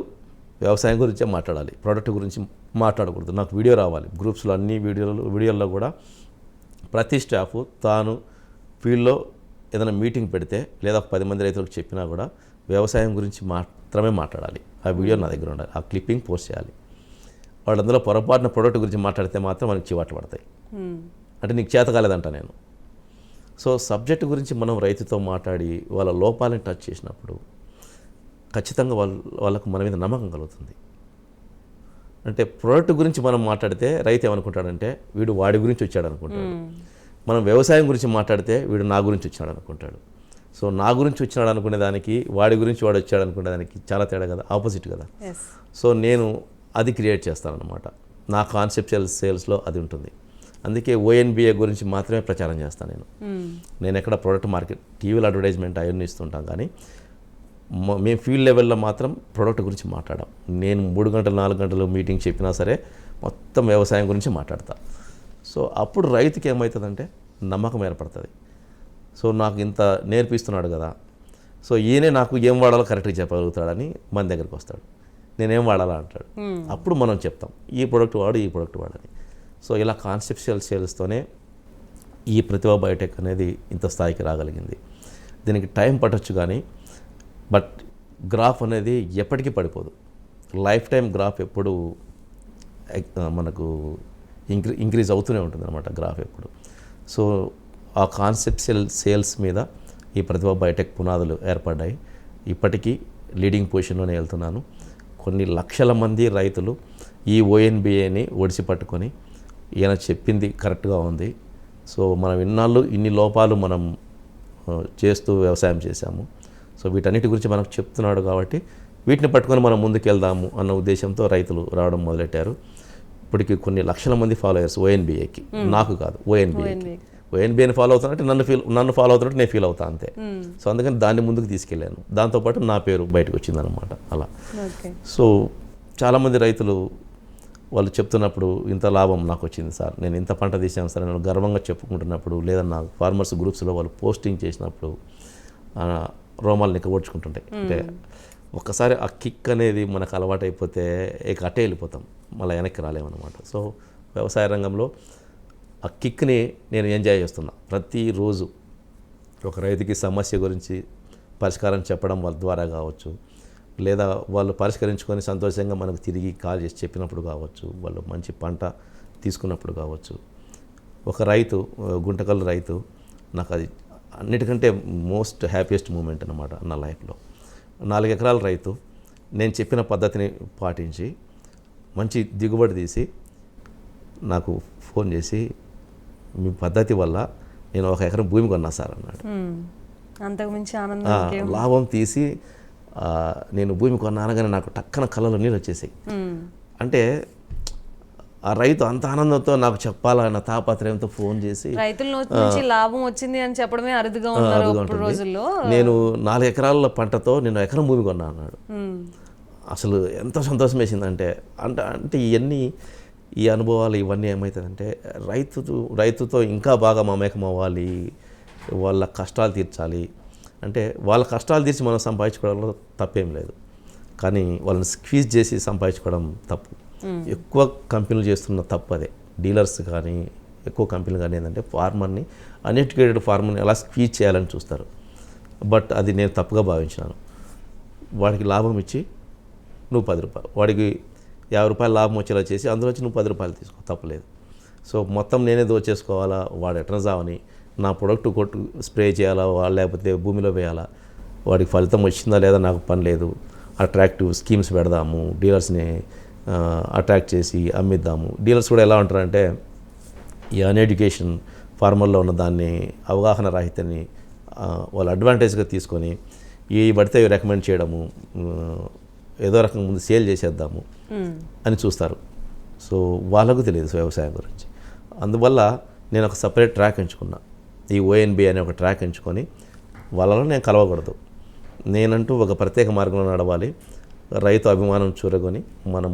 వ్యవసాయం గురించే మాట్లాడాలి, ప్రోడక్ట్ గురించి మాట్లాడకూడదు. నాకు వీడియో రావాలి. గ్రూప్స్లో అన్ని వీడియోల్లో కూడా ప్రతి స్టాఫ్ తాను ఫీల్డ్లో ఏదైనా మీటింగ్ పెడితే లేదా 10 మంది రైతులకు చెప్పినా కూడా వ్యవసాయం గురించి మాత్రమే మాట్లాడాలి. ఆ వీడియో నా దగ్గర ఉండాలి, ఆ క్లిప్పింగ్ పోస్ట్ చేయాలి. వాళ్ళు అందులో పొరపాటున ప్రోడక్ట్ గురించి మాట్లాడితే మాత్రం మనకి చివాట్లు పడతాయి. అంటే నీకు చేత కాలేదంట నేను. సో సబ్జెక్ట్ గురించి మనం రైతుతో మాట్లాడి వాళ్ళ లోపాలను టచ్ చేసినప్పుడు ఖచ్చితంగా వాళ్ళకు మన మీద నమ్మకం కలుగుతుంది. అంటే ప్రోడక్ట్ గురించి మనం మాట్లాడితే రైతు ఏమనుకుంటాడంటే వీడు వాడి గురించి వచ్చాడు అనుకుంటాడు. మనం వ్యవసాయం గురించి మాట్లాడితే వీడు నా గురించి వచ్చాడు అనుకుంటాడు. సో నా గురించి వచ్చినాడు అనుకునే దానికి వాడి గురించి వాడు వచ్చాడు అనుకునే దానికి చాలా తేడా కదా, ఆపోజిట్ కదా. సో నేను అది క్రియేట్ చేస్తానన్నమాట. నా కాన్సెప్చువల్ సేల్స్లో అది ఉంటుంది. అందుకే ONBA గురించి మాత్రమే ప్రచారం చేస్తాను నేను ఎక్కడ ప్రోడక్ట్ మార్కెట్ టీవీలో అడ్వర్టైజ్మెంట్ అవన్నీ ఇస్తుంటాం, కానీ మేము ఫీల్డ్ లెవెల్లో మాత్రం ప్రోడక్ట్ గురించి మాట్లాడాం. నేను 3 గంటలు 4 గంటలు మీటింగ్ చెప్పినా సరే మొత్తం వ్యవసాయం గురించి మాట్లాడతా. సో అప్పుడు రైతుకి ఏమవుతుందంటే నమ్మకం ఏర్పడుతుంది. సో నాకు ఇంత నేర్పిస్తున్నాడు కదా, సో ఈయనే నాకు ఏం వాడాలో కరెక్ట్గా చెప్పగలుగుతాడని మన దగ్గరికి వస్తాడు. నేనేం వాడాలా అంటాడు. అప్పుడు మనం చెప్తాం ఈ ప్రోడక్ట్ వాడు, ఈ ప్రోడక్ట్ వాడని. సో ఇలా కాన్సెప్చువల్ సేల్స్తోనే ఈ ప్రతిభా బయోటెక్ అనేది ఇంత స్థాయికి రాగలిగింది. దీనికి టైం పట్టొచ్చు కానీ బట్ గ్రాఫ్ అనేది ఎప్పటికీ పడిపోదు. లైఫ్ టైం గ్రాఫ్ ఎప్పుడు మనకు ఇంక్రీజ్ అవుతూనే ఉంటుంది అన్నమాట గ్రాఫ్ ఎప్పుడు. సో ఆ కాన్సెప్చువల్ సేల్స్ మీద ఈ ప్రతిభా బయోటెక్ పునాదులు ఏర్పడ్డాయి. ఇప్పటికీ లీడింగ్ పొజిషన్లోనే వెళ్తున్నాను. కొన్ని లక్షల మంది రైతులు ఈ ONBAని ఒడిసి పట్టుకొని ఈయన చెప్పింది కరెక్ట్గా ఉంది, సో మనం ఇన్ని లోపాలు మనం చేస్తూ వ్యవసాయం చేశాము, సో వీటన్నిటి గురించి మనకు చెప్తున్నాడు కాబట్టి వీటిని పట్టుకొని మనం ముందుకు వెళ్దాము అన్న ఉద్దేశంతో రైతులు రావడం మొదలెట్టారు. ఇప్పటికి కొన్ని లక్షల మంది ఫాలోయర్స్ ONBAకి, నాకు కాదు ONBAని ఫాలో అవుతానంటే నన్ను ఫాలో అవుతున్నట్టు నేను ఫీల్ అవుతాను అంతే. సో అందుకని దాన్ని ముందుకు తీసుకెళ్ళాను. దాంతోపాటు నా పేరు బయటకు వచ్చిందనమాట అలా. సో చాలామంది రైతులు వాళ్ళు చెప్తున్నప్పుడు ఇంత లాభం నాకు వచ్చింది సార్, నేను ఇంత పంట తీసాను సార్, నేను గర్వంగా చెప్పుకుంటున్నప్పుడు లేదా నా ఫార్మర్స్ గ్రూప్స్లో వాళ్ళు పోస్టింగ్ చేసినప్పుడు రోమాలు నిక్కబొడుచుకుంటుంటాయి. అంటే ఒక్కసారి ఆ కిక్ అనేది మనకు అలవాటు అయిపోతే ఇక అట్టే వెళ్ళిపోతాం, మళ్ళీ వెనక్కి రాలేమన్నమాట. సో వ్యవసాయ రంగంలో ఆ కిక్ని నేను ఎంజాయ్ చేస్తున్నా. ప్రతిరోజు ఒక రైతుకి సమస్య గురించి పరిష్కారం చెప్పడం వాళ్ళ ద్వారా కావచ్చు, లేదా వాళ్ళు పరిష్కరించుకొని సంతోషంగా మనకు తిరిగి కాల్ చేసి చెప్పినప్పుడు కావచ్చు, వాళ్ళు మంచి పంట తీసుకున్నప్పుడు కావచ్చు. ఒక రైతు, గుంటకల్ రైతు, నాకు అది అన్నిటికంటే మోస్ట్ హ్యాపీయెస్ట్ మూమెంట్ అన్నమాట నా లైఫ్లో. 4 ఎకరాల రైతు నేను చెప్పిన పద్ధతిని పాటించి మంచి దిగుబడి తీసి నాకు ఫోన్ చేసి మీ పద్ధతి వల్ల నేను 1 ఎకరం భూమి కొన్నా సార్ అన్నాడు. అంతకుమించి ఆనందం లాభం తీసి నేను భూమి కొన్నానగానే నాకు టక్కన కళ్ళలో నీళ్ళు వచ్చేసాయి. అంటే ఆ రైతు అంత ఆనందంతో నాకు చెప్పాలన్న తాపత్రయంతో ఫోన్ చేసి రైతుల నుంచి లాభం వచ్చింది అని చెప్పడమే అరుదుగా ఉన్నారు రోజుల్లో. నేను 4 ఎకరాల పంటతో నేను 1 ఎకరం భూమి కొన్నా అన్నాడు. అసలు ఎంత సంతోషం వేసిందంటే అంటే ఈ అనుభవాలు ఇవన్నీ ఏమవుతుందంటే రైతుతో ఇంకా బాగా మమేకం అవ్వాలి, వాళ్ళ కష్టాలు తీర్చాలి. అంటే వాళ్ళ కష్టాలు తీర్చి మనం సంపాదించుకోవడంలో తప్పేం లేదు, కానీ వాళ్ళని స్క్వీజ్ చేసి సంపాదించుకోవడం తప్పు. ఎక్కువ కంపెనీలు చేస్తున్న తప్పు అదే. డీలర్స్ కానీ ఎక్కువ కంపెనీలు కానీ ఏంటంటే ఫార్మర్ని, అన్ఎడ్యుకేటెడ్ ఫార్మర్ని ఎలా స్క్వీజ్ చేయాలని చూస్తారు. బట్ అది నేను తప్పుగా భావించినాను. వాడికి లాభం ఇచ్చి నువ్వు 10 రూపాయలు, వాడికి 50 రూపాయలు లాభం వచ్చేలా చేసి అందులోంచి నువ్వు 10 రూపాయలు తీసుకో, తప్పలేదు. సో మొత్తం నేనే దోచేసుకోవాలా, వాడు ఎట్నజావని నా ప్రొడక్ట్ కొట్టు స్ప్రే చేయాలా, లేకపోతే భూమిలో వేయాలా, వాడికి ఫలితం వచ్చిందా లేదా నాకు పని లేదు. అట్రాక్టివ్ స్కీమ్స్ పెడదాము, డీలర్స్ని అట్రాక్ట్ చేసి అమ్మిద్దాము. డీలర్స్ కూడా ఎలా ఉంటారంటే ఈ అన్ఎడ్యుకేషన్ ఫార్మర్లో ఉన్న దాన్ని అవగాహన రాహిత్యాన్ని వాళ్ళు అడ్వాంటేజ్గా తీసుకొని ఏ పడితే రికమెండ్ చేయడము, ఏదో రకంగా ముందు సేల్ చేసేద్దాము అని చూస్తారు. సో వాళ్ళకు తెలియదు వ్యవసాయం గురించి. అందువల్ల నేను ఒక సపరేట్ ట్రాక్ ఎంచుకున్నా, ఈ ఓఎన్బి అనే ఒక ట్రాక్ ఎంచుకొని వాళ్ళలో నేను కలవకూడదు, నేనంటూ ఒక ప్రత్యేక మార్గంలో నడవాలి, రైతు అభిమానం చూరగొని మనం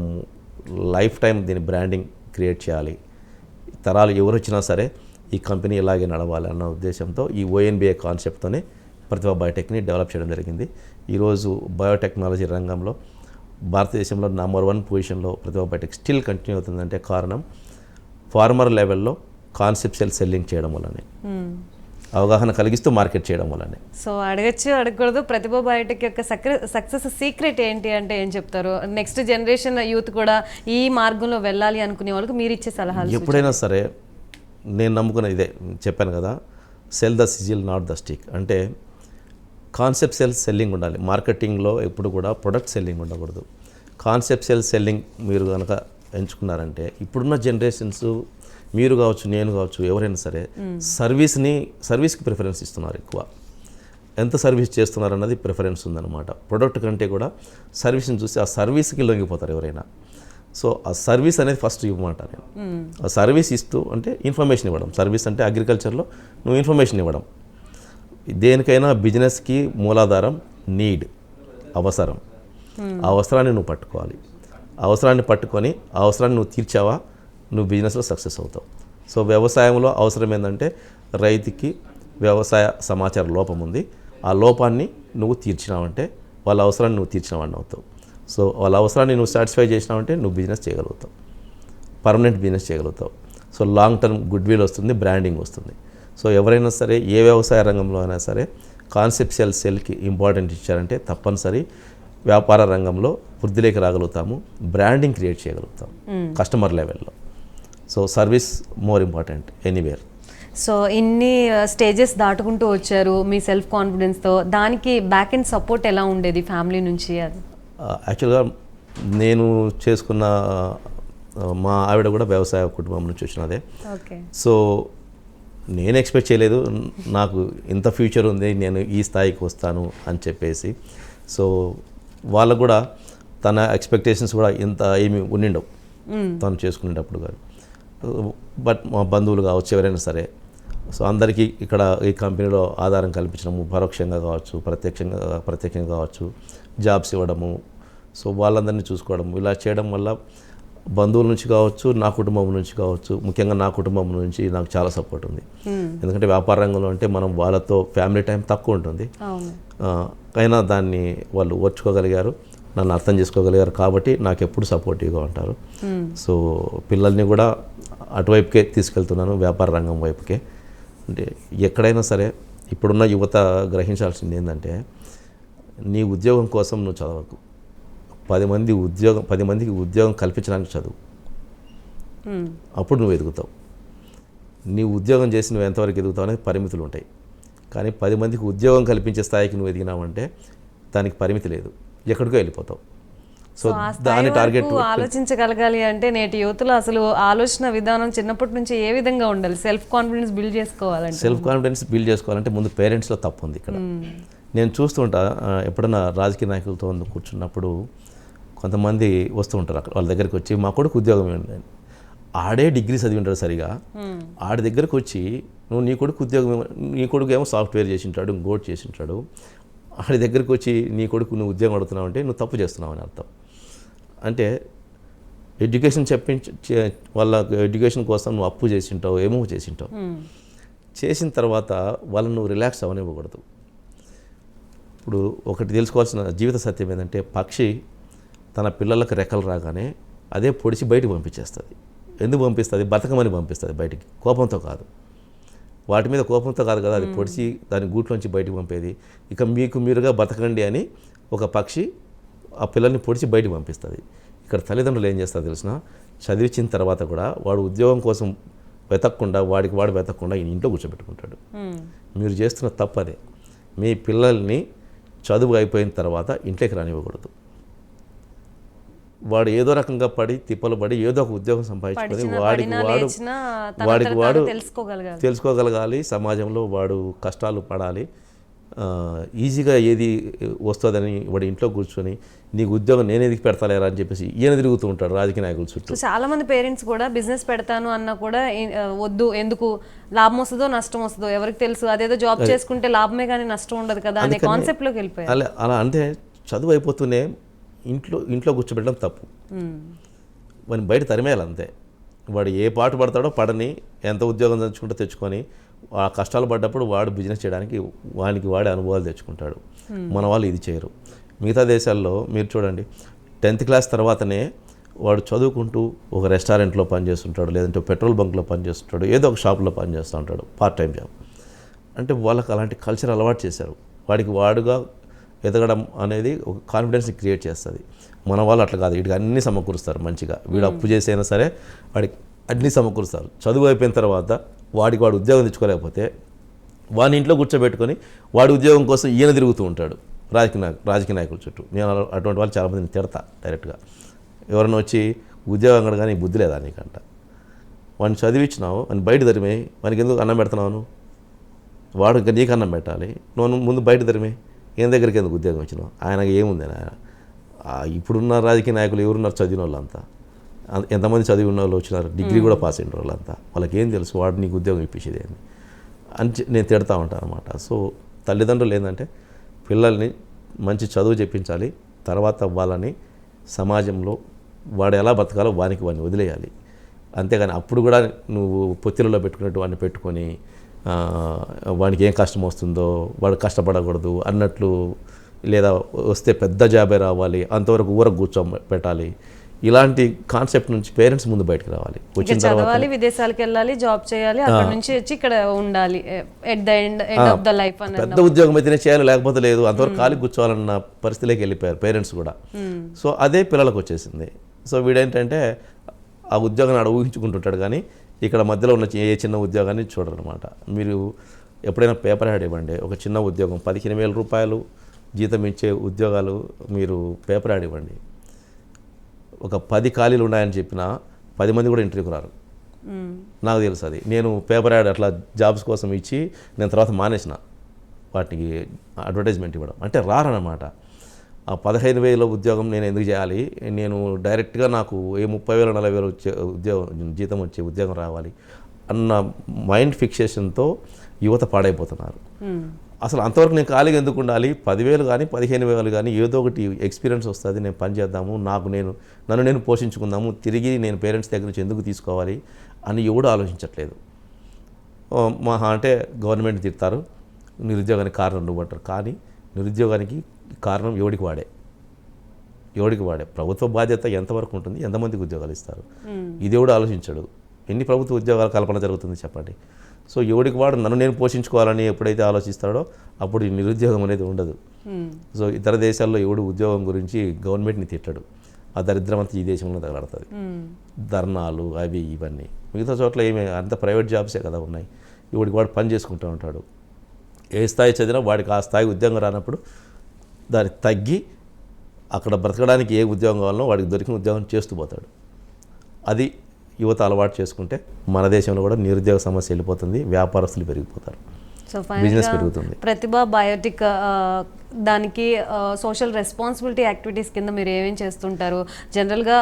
లైఫ్ టైం దీని బ్రాండింగ్ క్రియేట్ చేయాలి, తరాలు ఎవరు వచ్చినా సరే ఈ కంపెనీ ఇలాగే నడవాలి అన్న ఉద్దేశంతో ఈ ఓఎన్బిఏ కాన్సెప్ట్తోనే ప్రతిభా బయోటెక్ని డెవలప్ చేయడం జరిగింది. ఈరోజు బయోటెక్నాలజీ రంగంలో భారతదేశంలో నంబర్ 1 పొజిషన్లో ప్రతిభా బయోటెక్ స్టిల్ కంటిన్యూ అవుతుందంటే కారణం ఫార్మర్ లెవెల్లో కాన్సెప్చువల్ సెల్లింగ్ చేయడం వల్లనే, అవగాహన కలిగిస్తూ మార్కెట్ చేయడం వల్లనే. సో అడగకూడదు, ప్రతిభా బయోటెక్ యొక్క సక్సెస్ సీక్రెట్ ఏంటి అంటే ఏం చెప్తారు? నెక్స్ట్ జనరేషన్ యూత్ కూడా ఈ మార్గంలో వెళ్ళాలి అనుకునే వాళ్ళకి మీరు ఇచ్చే సలహాలు? ఎప్పుడైనా సరే నేను నమ్ముకున్న ఇదే చెప్పాను కదా, cell the sizzle not the stick. అంటే కాన్సెప్చువల్ సెల్లింగ్ ఉండాలి మార్కెటింగ్లో, ఎప్పుడు కూడా ప్రొడక్ట్ సెల్లింగ్ ఉండకూడదు. కాన్సెప్చువల్ సెల్లింగ్ మీరు కనుక ఎంచుకున్నారంటే ఇప్పుడున్న జనరేషన్స్, మీరు కావచ్చు, నేను కావచ్చు, ఎవరైనా సరే సర్వీస్కి ప్రిఫరెన్స్ ఇస్తున్నారు ఎక్కువ. ఎంత సర్వీస్ చేస్తున్నారు అన్నది ప్రిఫరెన్స్ ఉందన్నమాట. ప్రొడక్ట్ కంటే కూడా సర్వీస్ని చూసి ఆ సర్వీస్కి లొంగిపోతారు ఎవరైనా. సో ఆ సర్వీస్ అనేది ఫస్ట్ ఇవ్వమాట నేను. ఆ సర్వీస్ ఇస్తూ అంటే ఇన్ఫర్మేషన్ ఇవ్వడం. సర్వీస్ అంటే అగ్రికల్చర్లో నువ్వు ఇన్ఫర్మేషన్ ఇవ్వడం. దేనికైనా బిజినెస్కి మూలాధారం నీడ్, అవసరం. ఆ అవసరాన్ని నువ్వు పట్టుకోవాలి. అవసరాన్ని పట్టుకొని ఆ అవసరాన్ని నువ్వు తీర్చావా, నువ్వు బిజినెస్లో సక్సెస్ అవుతావు. సో వ్యవసాయంలో అవసరం ఏంటంటే రైతుకి వ్యవసాయ సమాచార లోపం ఉంది, ఆ లోపాన్ని నువ్వు తీర్చినావంటే వాళ్ళ అవసరాన్ని నువ్వు తీర్చినవాడిని అవుతావు. సో వాళ్ళ అవసరాన్ని నువ్వు సాటిస్ఫై చేసినావంటే నువ్వు బిజినెస్ చేయగలుగుతావు, పర్మనెంట్ బిజినెస్ చేయగలుగుతావు. So long term goodwill వస్తుంది, బ్రాండింగ్ వస్తుంది. సో ఎవరైనా సరే ఏ వ్యవసాయ రంగంలో అయినా సరే కాన్సెప్చువల్ సెల్కి ఇంపార్టెంట్ ఇచ్చారంటే తప్పనిసరి వ్యాపార రంగంలో వృద్ధిలోకి రాగలుగుతాము, బ్రాండింగ్ క్రియేట్ చేయగలుగుతాం కస్టమర్ లెవెల్లో. So service more important anywhere. So ఇన్ని స్టేజెస్ దాటుకుంటూ వచ్చారు మీ సెల్ఫ్ కాన్ఫిడెన్స్తో, దానికి బ్యాక్ అండ్ సపోర్ట్ ఎలా ఉండేది ఫ్యామిలీ నుంచి? అది యాక్చువల్గా నేను చేసుకున్న మా ఆవిడ కూడా వ్యవసాయ కుటుంబం నుంచి వచ్చినదే. ఓకే. సో నేను ఎక్స్పెక్ట్ చేయలేదు నాకు ఇంత ఫ్యూచర్ ఉంది, నేను ఈ స్థాయికి వస్తాను అని చెప్పేసి. సో వాళ్ళకు కూడా తన ఎక్స్పెక్టేషన్స్ కూడా ఇంత ఏమి ఉండిండవు తను చేసుకునేటప్పుడు కానీ. బట్ మా బంధువులు కావచ్చు, ఎవరైనా సరే, సో అందరికీ ఇక్కడ ఈ కంపెనీలో ఆధారం కల్పించడము, పరోక్షంగా కావచ్చు, ప్రత్యక్షంగా కావచ్చు, జాబ్స్ ఇవ్వడము, సో వాళ్ళందరినీ చూసుకోవడం, ఇలా చేయడం వల్ల బంధువుల నుంచి కావచ్చు, నా కుటుంబం నుంచి కావచ్చు, ముఖ్యంగా నా కుటుంబం నుంచి నాకు చాలా సపోర్ట్ ఉంది. ఎందుకంటే వ్యాపార రంగంలో అంటే మనం వాళ్ళతో ఫ్యామిలీ టైం తక్కువ ఉంటుంది, అయినా దాన్ని వాళ్ళు ఓర్చుకోగలిగారు, నన్ను అర్థం చేసుకోగలిగారు, కాబట్టి నాకు ఎప్పుడు సపోర్టివ్గా ఉంటారు. సో పిల్లల్ని కూడా అటువైపుకే తీసుకెళ్తున్నాను, వ్యాపార రంగం వైపుకే. అంటే ఎక్కడైనా సరే ఇప్పుడున్న యువత గ్రహించాల్సింది ఏంటంటే, నీ ఉద్యోగం కోసం నువ్వు చదవకు, 10 మందికి ఉద్యోగం కల్పించడానికి చదువు, అప్పుడు నువ్వు ఎదుగుతావు. నీ ఉద్యోగం చేసి నువ్వు ఎంతవరకు ఎదుగుతావు అనేది పరిమితులు ఉంటాయి, కానీ 10 మందికి ఉద్యోగం కల్పించే స్థాయికి నువ్వు ఎదిగినావంటే దానికి పరిమితి లేదు, ఎక్కడికో వెళ్ళిపోతావు. సో దాని టార్గెట్ ఆలోచించగలగాలి అంటే నేటి యువతలో అసలు ఆలోచన విధానం చిన్నప్పటి నుంచి ఏ విధంగా ఉండాలి? సెల్ఫ్ కాన్ఫిడెన్స్ బిల్డ్ చేసుకోవాలంటే ముందు పేరెంట్స్లో తప్పు ఉంది ఇక్కడ. నేను చూస్తుంటా, ఎప్పుడన్నా రాజకీయ నాయకులతో కూర్చున్నప్పుడు కొంతమంది వస్తూ ఉంటారు, అక్కడ వాళ్ళ దగ్గరికి వచ్చి మా కొడుకు ఉద్యోగం ఏంటి, ఆడే డిగ్రీ చదివి ఉంటాడు సరిగా, ఆడి దగ్గరకు వచ్చి నువ్వు నీ కొడుకు ఏమో సాఫ్ట్వేర్ చేసి ఉంటాడు, ఇంకోటి చేసి ఉంటాడు, ఆడి దగ్గరికి వచ్చి నీ కొడుకు నువ్వు ఉద్యోగం అడుగుతున్నావు అంటే నువ్వు తప్పు చేస్తున్నావు అని అర్థం. అంటే ఎడ్యుకేషన్ వాళ్ళ ఎడ్యుకేషన్ కోసం నువ్వు అప్పు చేసి ఉంటావు, ఏమో చేసి ఉంటావు. చేసిన తర్వాత వాళ్ళని నువ్వు రిలాక్స్ అవ్వనివ్వకూడదు. ఇప్పుడు ఒకటి తెలుసుకోవాల్సిన జీవిత సత్యం ఏంటంటే, పక్షి తన పిల్లలకు రెక్కలు రాగానే అదే పొడిచి బయటకు పంపించేస్తుంది. ఎందుకు పంపిస్తుంది? బతకమని పంపిస్తుంది బయటికి, కోపంతో కాదు. వాటి మీద కోపంతో కాదు కదా అది పొడిచి దాని గూట్లోంచి బయటకు పంపేది. ఇక మీరుగా బతకండి అని ఒక పక్షి ఆ పిల్లల్ని పొడిచి బయటకు పంపిస్తుంది. ఇక్కడ తల్లిదండ్రులు ఏం చేస్తారు తెలిసిన, చదివించిన తర్వాత కూడా వాడు ఉద్యోగం కోసం వెతకకుండా, వాడు వెతకకుండా ఈయన ఇంట్లో కూర్చోబెట్టుకుంటాడు. మీరు చేస్తున్న తప్పు అదే. మీ పిల్లల్ని చదువు అయిపోయిన తర్వాత ఇంట్లోకి రానివ్వకూడదు. వాడు ఏదో రకంగా తిప్పలు పడి ఏదో ఒక ఉద్యోగం సంపాదించుకొని వాడికి వాడు తెలుసుకోగలగాలి, సమాజంలో వాడు కష్టాలు పడాలి. ఈజీగా ఏది వస్తుందని వాడి ఇంట్లో కూర్చొని నీకు ఉద్యోగం నేను ఎందుకు పెడతాలేరా అని చెప్పేసి ఈయన తిరుగుతూ ఉంటాడు రాజకీయ నాయకుల చుట్టూ. చాలా మంది పేరెంట్స్ కూడా బిజినెస్ పెడతాను అన్నా కూడా వద్దు, ఎందుకు, లాభం వస్తుందో నష్టం వస్తుందో ఎవరికి తెలుసు, అదేదో జాబ్ చేసుకుంటే లాభమే కానీ నష్టం ఉండదు కదా అనే కాన్సెప్ట్ లోకి వెళ్ళిపోయారు. అలా అంటే చదువు అయిపోతూనే ఇంట్లో కూర్చోబెట్టడం తప్పు. వాడిని బయట తరిమేయాలి అంతే. వాడు ఏ పాటు పడతాడో పడని, ఎంత ఉద్యోగం తెచ్చుకొని ఆ కష్టాలు పడ్డప్పుడు వాడు బిజినెస్ చేయడానికి వాడే అనుభవాలు తెచ్చుకుంటాడు. మన వాళ్ళు ఇది చేయరు. మిగతా దేశాల్లో మీరు చూడండి 10th క్లాస్ తర్వాతనే వాడు చదువుకుంటూ ఒక రెస్టారెంట్లో పనిచేస్తుంటాడు, లేదంటే పెట్రోల్ బంక్లో పనిచేస్తుంటాడు, ఏదో ఒక షాప్లో పనిచేస్తూ ఉంటాడు, పార్ట్ టైం జాబ్. అంటే వాళ్ళకి అలాంటి కల్చర్ అలవాటు చేశారు. వాడుగా ఎదగడం అనేది ఒక కాన్ఫిడెన్స్ని క్రియేట్ చేస్తుంది. మన వాళ్ళు అట్లా కాదు, వీడికి అన్నీ సమకూరుస్తారు మంచిగా. వీడు అప్పు చేసైనా సరే వాడికి అన్నీ సమకూరుస్తారు. చదువు అయిపోయిన తర్వాత వాడు ఉద్యోగం తెచ్చుకోలేకపోతే వాడిని ఇంట్లో కూర్చోబెట్టుకొని వాడి ఉద్యోగం కోసం ఈయన తిరుగుతూ ఉంటాడు రాజకీయ నాయకుల చుట్టూ. నేను అటువంటి వాళ్ళు చాలామందిని తిడతా డైరెక్ట్గా. ఎవరైనా వచ్చి ఉద్యోగం కూడా కానీ బుద్ధి లేదా నీకంట, వాడిని చదివించినావు అని బయట తరిమే, వానికి ఎందుకు అన్నం పెడుతున్నావు, వాడు ఇంకా నీకు అన్నం పెట్టాలి, నువ్వు ముందు బయట తరిమే, ఈయన దగ్గరికి ఎందుకు ఉద్యోగం ఇచ్చినావు, ఆయనకి ఏముంది ఆయన. ఇప్పుడున్న రాజకీయ నాయకులు ఎవరున్నారు చదివిన వాళ్ళంతా, ఎంతమంది చదివి ఉన్న వాళ్ళు వచ్చినారు, డిగ్రీ కూడా పాస్ అయిన వాళ్ళంతా, వాళ్ళకి ఏం తెలుసు వాడు నీకు ఉద్యోగం ఇప్పించేది అని నేను తిడతా ఉంటాను అనమాట. సో తల్లిదండ్రులు ఏంటంటే పిల్లల్ని మంచి చదువు చెప్పించాలి, తర్వాత వాళ్ళని సమాజంలో వాడు ఎలా బతకాలో వాడిని వదిలేయాలి. అంతేగాని అప్పుడు కూడా నువ్వు పొత్తిలలో పెట్టుకున్నట్టు వాడిని పెట్టుకొని వాడికి ఏం కష్టం వస్తుందో వాడు కష్టపడకూడదు అన్నట్లు, లేదా వస్తే పెద్ద జాబే రావాలి అంతవరకు ఊరకు పెట్టాలి, ఇలాంటి కాన్సెప్ట్ నుంచి పేరెంట్స్ ముందు బయటకు రావాలి. వచ్చిన తర్వాత విదేశాలకు వెళ్ళాలి, జాబ్ చేయాలి, అక్కడ నుంచి వచ్చి ఇక్కడ ఉండాలి, at the end of the life అని పెద్ద ఉద్యోగం అయితేనే చేయాలి, లేకపోతే లేదు, అంతవరకు ఖాళీ కూర్చోవాలన్న పరిస్థితిలోకి వెళ్ళిపోయారు పేరెంట్స్ కూడా. సో అదే పిల్లలకు వచ్చేసింది. సో వీడేంటంటే ఆ ఉద్యోగాన్ని ఆడ ఊహించుకుంటుంటాడు, కానీ ఇక్కడ మధ్యలో ఉన్న ఏ చిన్న ఉద్యోగాన్ని చూడరనమాట. మీరు ఎప్పుడైనా పేపర్ యాడ్ ఇవ్వండి, ఒక చిన్న ఉద్యోగం 15,000 రూపాయలు జీతం ఇచ్చే ఉద్యోగాలు మీరు పేపర్ యాడ్ ఇవ్వండి, ఒక 10 ఖాళీలు ఉన్నాయని చెప్పినా 10 మంది కూడా ఇంటర్వ్యూకి రారు. నాకు తెలుసు అది. నేను పేపర్ యాడ్ అట్లా జాబ్స్ కోసం ఇచ్చి నేను తర్వాత మానేసిన వాటికి అడ్వర్టైజ్మెంట్ ఇవ్వడం. అంటే రారనమాట. ఆ 15,000 ఉద్యోగం నేను ఎందుకు చేయాలి, నేను డైరెక్ట్గా నాకు 30,000 40,000 వచ్చే జీతం వచ్చే ఉద్యోగం రావాలి అన్న మైండ్ ఫిక్సేషన్తో యువత పాడైపోతున్నారు. అసలు అంతవరకు నేను ఖాళీగా ఎందుకు ఉండాలి, 10,000 కానీ 15,000 కానీ ఏదో ఒకటి ఎక్స్పీరియన్స్ వస్తుంది, నేను పని చేద్దాము, నన్ను నేను పోషించుకుందాము, తిరిగి నేను పేరెంట్స్ దగ్గర నుంచి ఎందుకు తీసుకోవాలి అని ఎవడు ఆలోచించట్లేదు. మహా అంటే గవర్నమెంట్ తిడతారు, నిరుద్యోగానికి కారణం నువ్వు అంటారు. కానీ నిరుద్యోగానికి కారణం ఎవడికి వాడే. ప్రభుత్వ బాధ్యత ఎంతవరకు ఉంటుంది, ఎంతమందికి ఉద్యోగాలు ఇస్తారు, ఇది ఎవడు ఆలోచించడు. ఎన్ని ప్రభుత్వ ఉద్యోగాల కల్పన జరుగుతుంది చెప్పండి. సో ఎవడికి వాడు నన్ను నేను పోషించుకోవాలని ఎప్పుడైతే ఆలోచిస్తాడో అప్పుడు ఈ నిరుద్యోగం అనేది ఉండదు. సో ఇతర దేశాల్లో ఎవడు ఉద్యోగం గురించి గవర్నమెంట్ని తిట్టడు, ఆ దరిద్రం అంతా ఈ దేశంలో తగలడుతుంది. ధర్నాలు అవి ఇవన్నీ. మిగతా చోట్ల ఏమి అంత ప్రైవేట్ జాబ్సే కదా ఉన్నాయి. ఎవడికి వాడు పని చేసుకుంటూ ఉంటాడు. ఏ స్థాయి చదివినా వాడికి ఆ స్థాయి ఉద్యోగం రానప్పుడు దానికి తగ్గి అక్కడ బ్రతకడానికి ఏ ఉద్యోగం కావాలనో వాడికి దొరికిన ఉద్యోగం చేస్తూ పోతాడు. అది యువత అలవాటు చేసుకుంటే మన దేశంలో కూడా నిరుద్యోగ సమస్య వెళ్ళిపోతుంది, వ్యాపారస్తులు పెరిగిపోతారు, బిజినెస్ పెరుగుతుంది. ప్రతిభ బయోటిక్ దానికి సోషల్ రెస్పాన్సిబిలిటీ యాక్టివిటీస్ కింద మీరు ఏమేమి చేస్తుంటారు? జనరల్గా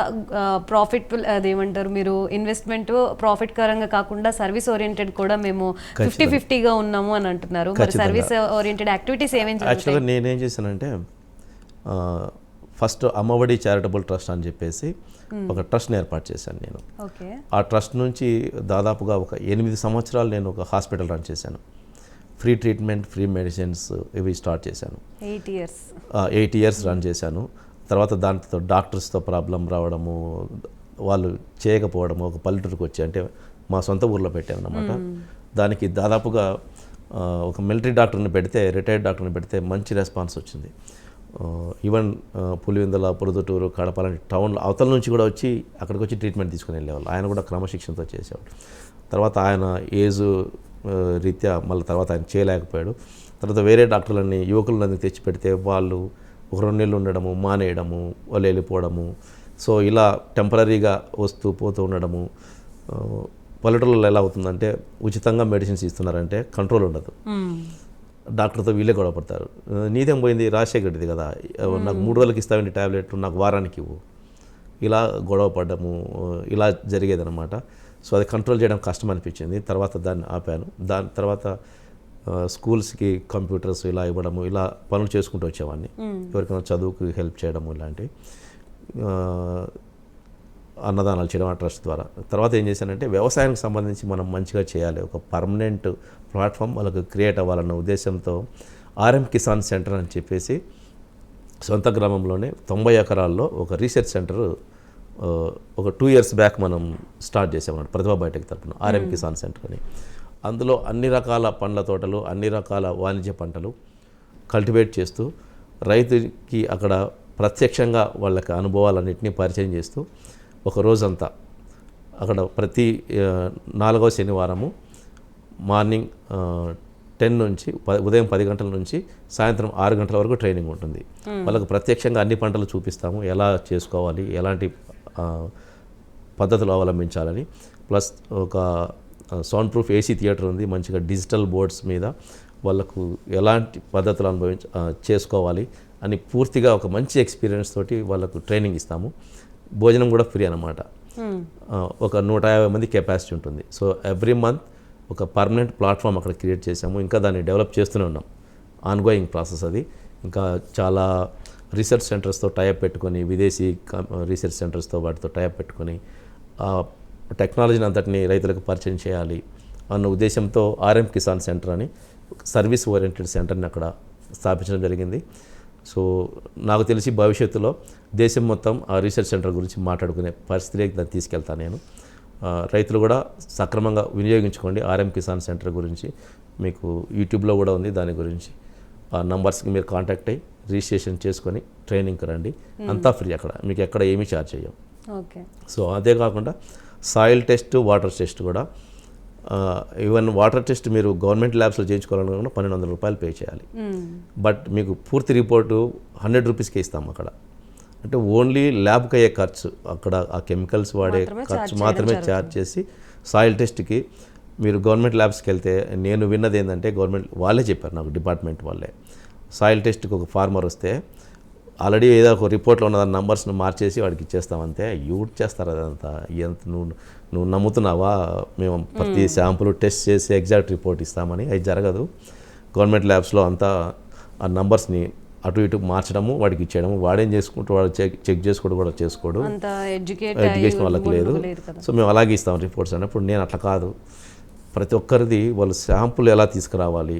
ప్రాఫిట్ అదేమంటారు, మీరు ఇన్వెస్ట్మెంట్ ప్రాఫిట్ కరంగా కాకుండా సర్వీస్ ఓరియంటెడ్ కూడా మేము 50-50గా ఉన్నాము అని అంటున్నారు. మరి సర్వీస్ ఓరియంటెడ్ యాక్టివిటీస్ ఏమేమి? యాక్చువల్గా నేనేం చేశానంటే ఫస్ట్ అమ్మఒడి చారిటబుల్ ట్రస్ట్ అని చెప్పేసి ఒక ట్రస్ట్ని ఏర్పాటు చేశాను నేను. ఆ ట్రస్ట్ నుంచి దాదాపుగా ఒక 8 సంవత్సరాలు నేను ఒక హాస్పిటల్ రన్ చేశాను. ఫ్రీ ట్రీట్మెంట్, ఫ్రీ మెడిసిన్స్ ఇవి స్టార్ట్ చేశాను. 8 years రన్ చేశాను. తర్వాత దాంతో డాక్టర్స్తో ప్రాబ్లం రావడము, వాళ్ళు చేయకపోవడము, ఒక పల్లెటూరుకి వచ్చి అంటే మా సొంత ఊర్లో పెట్టాను అన్నమాట. దానికి దాదాపుగా ఒక మిలిటరీ డాక్టర్ని పెడితే, రిటైర్డ్ డాక్టర్ని పెడితే మంచి రెస్పాన్స్ వచ్చింది. ఈవెన్ పులివెందుల, పొరుదుటూరు, కడప లాంటి టౌన్లో అవతల నుంచి కూడా వచ్చి అక్కడికి వచ్చి ట్రీట్మెంట్ తీసుకుని వెళ్ళేవాళ్ళు. ఆయన కూడా క్రమశిక్షణతో చేసేవాడు. తర్వాత ఆయన ఏజ్ రీత్యా మళ్ళీ తర్వాత ఆయన చేయలేకపోయాడు. తర్వాత వేరే డాక్టర్లని యువకులని తెచ్చి పెడితే వాళ్ళు ఒక 2 నెలలు ఉండడము, మానేయడము, వాళ్ళు వెళ్ళిపోవడము. సో ఇలా టెంపరీగా వస్తూ పోతూ ఉండడము. పల్లెటూళ్ళలో ఎలా అవుతుందంటే ఉచితంగా మెడిసిన్స్ ఇస్తున్నారంటే కంట్రోల్ ఉండదు. డాక్టర్తో వీళ్ళే గొడవ పడతారు. నీదేం పోయింది, రాజశేఖర్ది కదా, నాకు 3 రోజులకి ఇస్తావండి ట్యాబ్లెట్, నాకు వారానికి ఇవ్వు. ఇలా గొడవ పడ్డము, ఇలా జరిగేదన్నమాట. సో అది కంట్రోల్ చేయడం కష్టం అనిపించింది. తర్వాత దాన్ని ఆపాను. దాని తర్వాత స్కూల్స్కి కంప్యూటర్స్ ఇలా ఇవ్వడము, ఇలా పనులు చేసుకుంటూ వచ్చేవాడిని. ఎవరికైనా చదువుకు హెల్ప్ చేయడము ఇలాంటివి, అన్నదానాలు చేయడం ఆ ట్రస్ట్ ద్వారా. తర్వాత ఏం చేశానంటే వ్యవసాయానికి సంబంధించి మనం మంచిగా చేయాలి, ఒక పర్మనెంట్ ప్లాట్ఫామ్ వాళ్ళకు క్రియేట్ అవ్వాలన్న ఉద్దేశంతో ఆర్ఎం కిసాన్ సెంటర్ అని చెప్పేసి సొంత గ్రామంలోనే 90 ఎకరాల్లో ఒక రీసెర్చ్ సెంటర్ ఒక 2 years బ్యాక్ మనం స్టార్ట్ చేసామన్నమాట ప్రతిభా బయోటెక్ తరపున, ఆర్ఎం కిసాన్ సెంటర్ అని. అందులో అన్ని రకాల పండ్ల తోటలు, అన్ని రకాల వాణిజ్య పంటలు కల్టివేట్ చేస్తూ రైతుకి అక్కడ ప్రత్యక్షంగా వాళ్ళకి అనుభవాలన్నింటినీ పరిచయం చేస్తూ ఒక రోజంతా అక్కడ ప్రతి 4వ శనివారము మార్నింగ్ 10 నుంచి ఉదయం 10 గంటల నుంచి సాయంత్రం 6 గంటల వరకు ట్రైనింగ్ ఉంటుంది. వాళ్ళకు ప్రత్యక్షంగా అన్ని పంటలు చూపిస్తాము, ఎలా చేసుకోవాలి, ఎలాంటి పద్ధతులు అవలంబించాలని. ప్లస్ ఒక సౌండ్ ప్రూఫ్ ఏసీ థియేటర్ ఉంది, మంచిగా డిజిటల్ బోర్డ్స్ మీద వాళ్ళకు ఎలాంటి పద్ధతులు చేసుకోవాలి అని పూర్తిగా ఒక మంచి ఎక్స్పీరియన్స్ తోటి వాళ్ళకు ట్రైనింగ్ ఇస్తాము. భోజనం కూడా ఫ్రీ అన్నమాట. ఒక 150 మంది కెపాసిటీ ఉంటుంది. సో ఎవ్రీ మంత్ ఒక పర్మనెంట్ ప్లాట్ఫామ్ అక్కడ క్రియేట్ చేసాము. ఇంకా దాన్ని డెవలప్ చేస్తూనే ఉన్నాం, ఆన్గోయింగ్ ప్రాసెస్ అది. ఇంకా చాలా రీసెర్చ్ సెంటర్స్తో టైప్ పెట్టుకొని, విదేశీ రీసెర్చ్ సెంటర్స్తో వాటితో టైప్ పెట్టుకొని టెక్నాలజీని అంతటిని రైతులకు పరిచయం చేయాలి అన్న ఉద్దేశంతో ఆర్ఎం కిసాన్ సెంటర్ అని సర్వీస్ ఓరియంటెడ్ సెంటర్ని అక్కడ స్థాపించడం జరిగింది. సో నాకు తెలిసి భవిష్యత్తులో దేశం మొత్తం ఆ రీసెర్చ్ సెంటర్ గురించి మాట్లాడుకునే పరిస్థితిలోకి దాన్ని తీసుకెళ్తాను నేను. రైతులు కూడా సక్రమంగా వినియోగించుకోండి ఆర్ఎం కిసాన్ సెంటర్ గురించి. మీకు యూట్యూబ్లో కూడా ఉంది దాని గురించి. ఆ నంబర్స్కి మీరు కాంటాక్ట్ అయ్యి రిజిస్ట్రేషన్ చేసుకొని ట్రైనింగ్కి రండి. అంతా ఫ్రీ అక్కడ, మీకు ఎక్కడ ఏమీ ఛార్జ్ చేయం. ఓకే. సో అదే కాకుండా సాయిల్ టెస్ట్, వాటర్ టెస్ట్ కూడా, ఈవెన్ వాటర్ టెస్ట్ మీరు గవర్నమెంట్ ల్యాబ్స్లో చేయించుకోవాలనుకున్న 1200 రూపాయలు పే చేయాలి. బట్ మీకు పూర్తి రిపోర్టు 100 రూపీస్కే ఇస్తాం అక్కడ. అంటే ఓన్లీ ల్యాబ్కి అయ్యే ఖర్చు, అక్కడ ఆ కెమికల్స్ వాడే ఖర్చు మాత్రమే ఛార్జ్ చేసి సాయిల్ టెస్ట్కి మీరు గవర్నమెంట్ ల్యాబ్స్కి వెళ్తే, నేను విన్నది ఏంటంటే గవర్నమెంట్ వాళ్ళే చెప్పారు నాకు, డిపార్ట్మెంట్ వాళ్ళే, సాయిల్ టెస్ట్కి ఒక ఫార్మర్ వస్తే ఆల్రెడీ ఏదో ఒక రిపోర్ట్లో ఉన్న నంబర్స్ను మార్చేసి వాడికి ఇచ్చేస్తామంతే. యూట్ చేస్తారు అదంతా. ఎంత నువ్వు నమ్ముతున్నావా మేము ప్రతి శాంపుల్ టెస్ట్ చేసి ఎగ్జాక్ట్ రిపోర్ట్ ఇస్తామని? అది జరగదు. గవర్నమెంట్ ల్యాబ్స్లో అంతా ఆ నంబర్స్ని అటు ఇటు మార్చడము, వాడికి ఇచ్చేయడము, వాడేం చేసుకుంటూ వాడు చెక్ చేసుకోవడం కూడా చేసుకోడు, ఎడ్యుకేషన్ వాళ్ళకి లేదు. సో మేము అలాగే ఇస్తాం రిపోర్ట్స్ అన్నప్పుడు. నేను అట్లా కాదు, ప్రతి ఒక్కరిది వాళ్ళు శాంపుల్ ఎలా తీసుకురావాలి,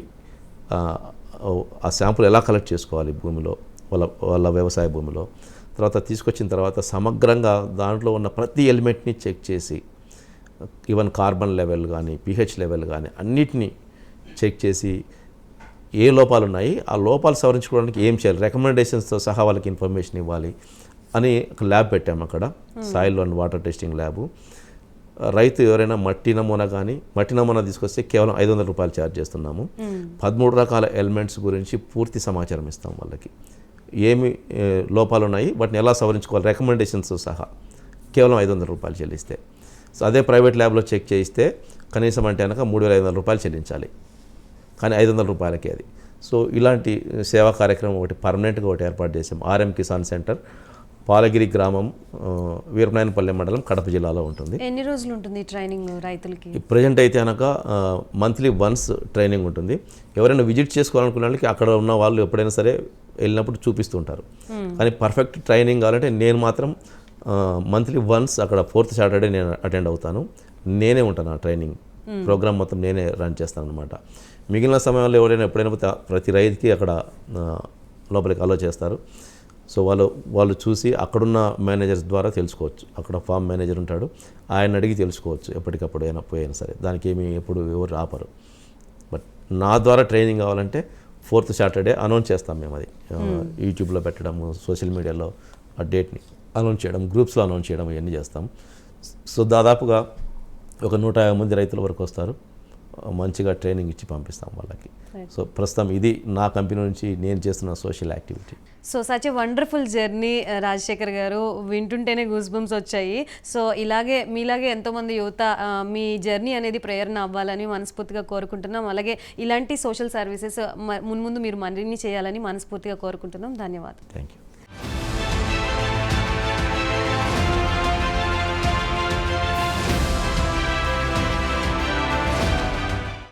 ఆ శాంపుల్ ఎలా కలెక్ట్ చేసుకోవాలి భూమిలో, వాళ్ళ వ్యవసాయ భూమిలో, తర్వాత తీసుకొచ్చిన తర్వాత సమగ్రంగా దాంట్లో ఉన్న ప్రతి ఎలిమెంట్ని చెక్ చేసి, ఈవెన్ కార్బన్ లెవెల్ కానీ పిహెచ్ లెవెల్ కానీ అన్నిటినీ చెక్ చేసి ఏ లోపాలు ఉన్నాయి, ఆ లోపాలు సవరించుకోవడానికి ఏం చేయాలి, రికమెండేషన్స్తో సహా వాళ్ళకి ఇన్ఫర్మేషన్ ఇవ్వాలి అని ఒక ల్యాబ్ పెట్టాము అక్కడ, soil and water testing lab. రైతు ఎవరైనా మట్టి నమూనా తీసుకొస్తే కేవలం 500 రూపాయలు ఛార్జ్ చేస్తున్నాము. 13 రకాల ఎలిమెంట్స్ గురించి పూర్తి సమాచారం ఇస్తాం వాళ్ళకి, ఏమి లోపాలు ఉన్నాయి, వాటిని ఎలా సవరించుకోవాలి, రికమెండేషన్స్ సహా కేవలం 500 రూపాయలు చెల్లిస్తే. సో అదే ప్రైవేట్ ల్యాబ్లో చెక్ చేయిస్తే కనీసం అంటే కనుక 3500 రూపాయలు చెల్లించాలి, కానీ 500 రూపాయలకే అది. సో ఇలాంటి సేవా కార్యక్రమం ఒకటి పర్మనెంట్గా ఒకటి ఏర్పాటు చేసాం. ఆర్ఎం కిసాన్ సెంటర్ పాలగిరి గ్రామం, వీరనాయనపల్లి మండలం, కడప జిల్లాలో ఉంటుంది. ఎన్ని రోజులు ఉంటుంది ట్రైనింగ్ రైతులకి? ప్రజెంట్ అయితే కనుక మంత్లీ వన్స్ ట్రైనింగ్ ఉంటుంది. ఎవరైనా విజిట్ చేసుకోవాలనుకునే వాళ్ళకి అక్కడ ఉన్న వాళ్ళు ఎప్పుడైనా సరే వెళ్ళినప్పుడు చూపిస్తుంటారు. కానీ పర్ఫెక్ట్ ట్రైనింగ్ కావాలంటే నేను మాత్రం మంత్లీ వన్స్ అక్కడ 4th సాటర్డే నేను అటెండ్ అవుతాను. నేనే ఉంటాను, ఆ ట్రైనింగ్ ప్రోగ్రామ్ మొత్తం నేనే రన్ చేస్తాను అనమాట. మిగిలిన సమయంలో ఎవరైనా ఎప్పుడైనా ప్రతి రైతుకి అక్కడ లోపలికి అలో చేస్తారు. సో వాళ్ళు చూసి అక్కడున్న మేనేజర్స్ ద్వారా తెలుసుకోవచ్చు. అక్కడ ఫామ్ మేనేజర్ ఉంటాడు, ఆయన అడిగి తెలుసుకోవచ్చు ఎప్పటికప్పుడు అయినా పోయినా సరే. దానికి ఏమి ఎప్పుడు ఎవరు ఆపరు. బట్ నా ద్వారా ట్రైనింగ్ కావాలంటే 4th సాటర్డే అనౌన్స్ చేస్తాం మేము. అది యూట్యూబ్లో పెట్టడము, సోషల్ మీడియాలో ఆ డేట్ని అనౌన్స్ చేయడం, గ్రూప్స్లో అనౌన్స్ చేయడం, ఇవన్నీ చేస్తాం. సో దాదాపుగా ఒక 150 మంది రైతుల వరకు వస్తారు. మంచిగా ట్రైనింగ్ ఇచ్చి పంపిస్తాం వాళ్ళకి. సో ప్రస్తుతం ఇది నా కంపెనీ నుంచి నేను చేస్తున్న social activity. So such a wonderful journey Rajasekhar గారు, వింటుంటేనే గూస్ బంప్స్ వచ్చాయి. సో మీలాగే ఎంతోమంది యువత మీ జర్నీ అనేది ప్రేరణ అవ్వాలని మనస్ఫూర్తిగా కోరుకుంటున్నాం. అలాగే ఇలాంటి సోషల్ సర్వీసెస్ మున్ముందు మీరు మరిన్ని చేయాలని మనస్ఫూర్తిగా కోరుకుంటున్నాం. ధన్యవాదాలు. Thank you.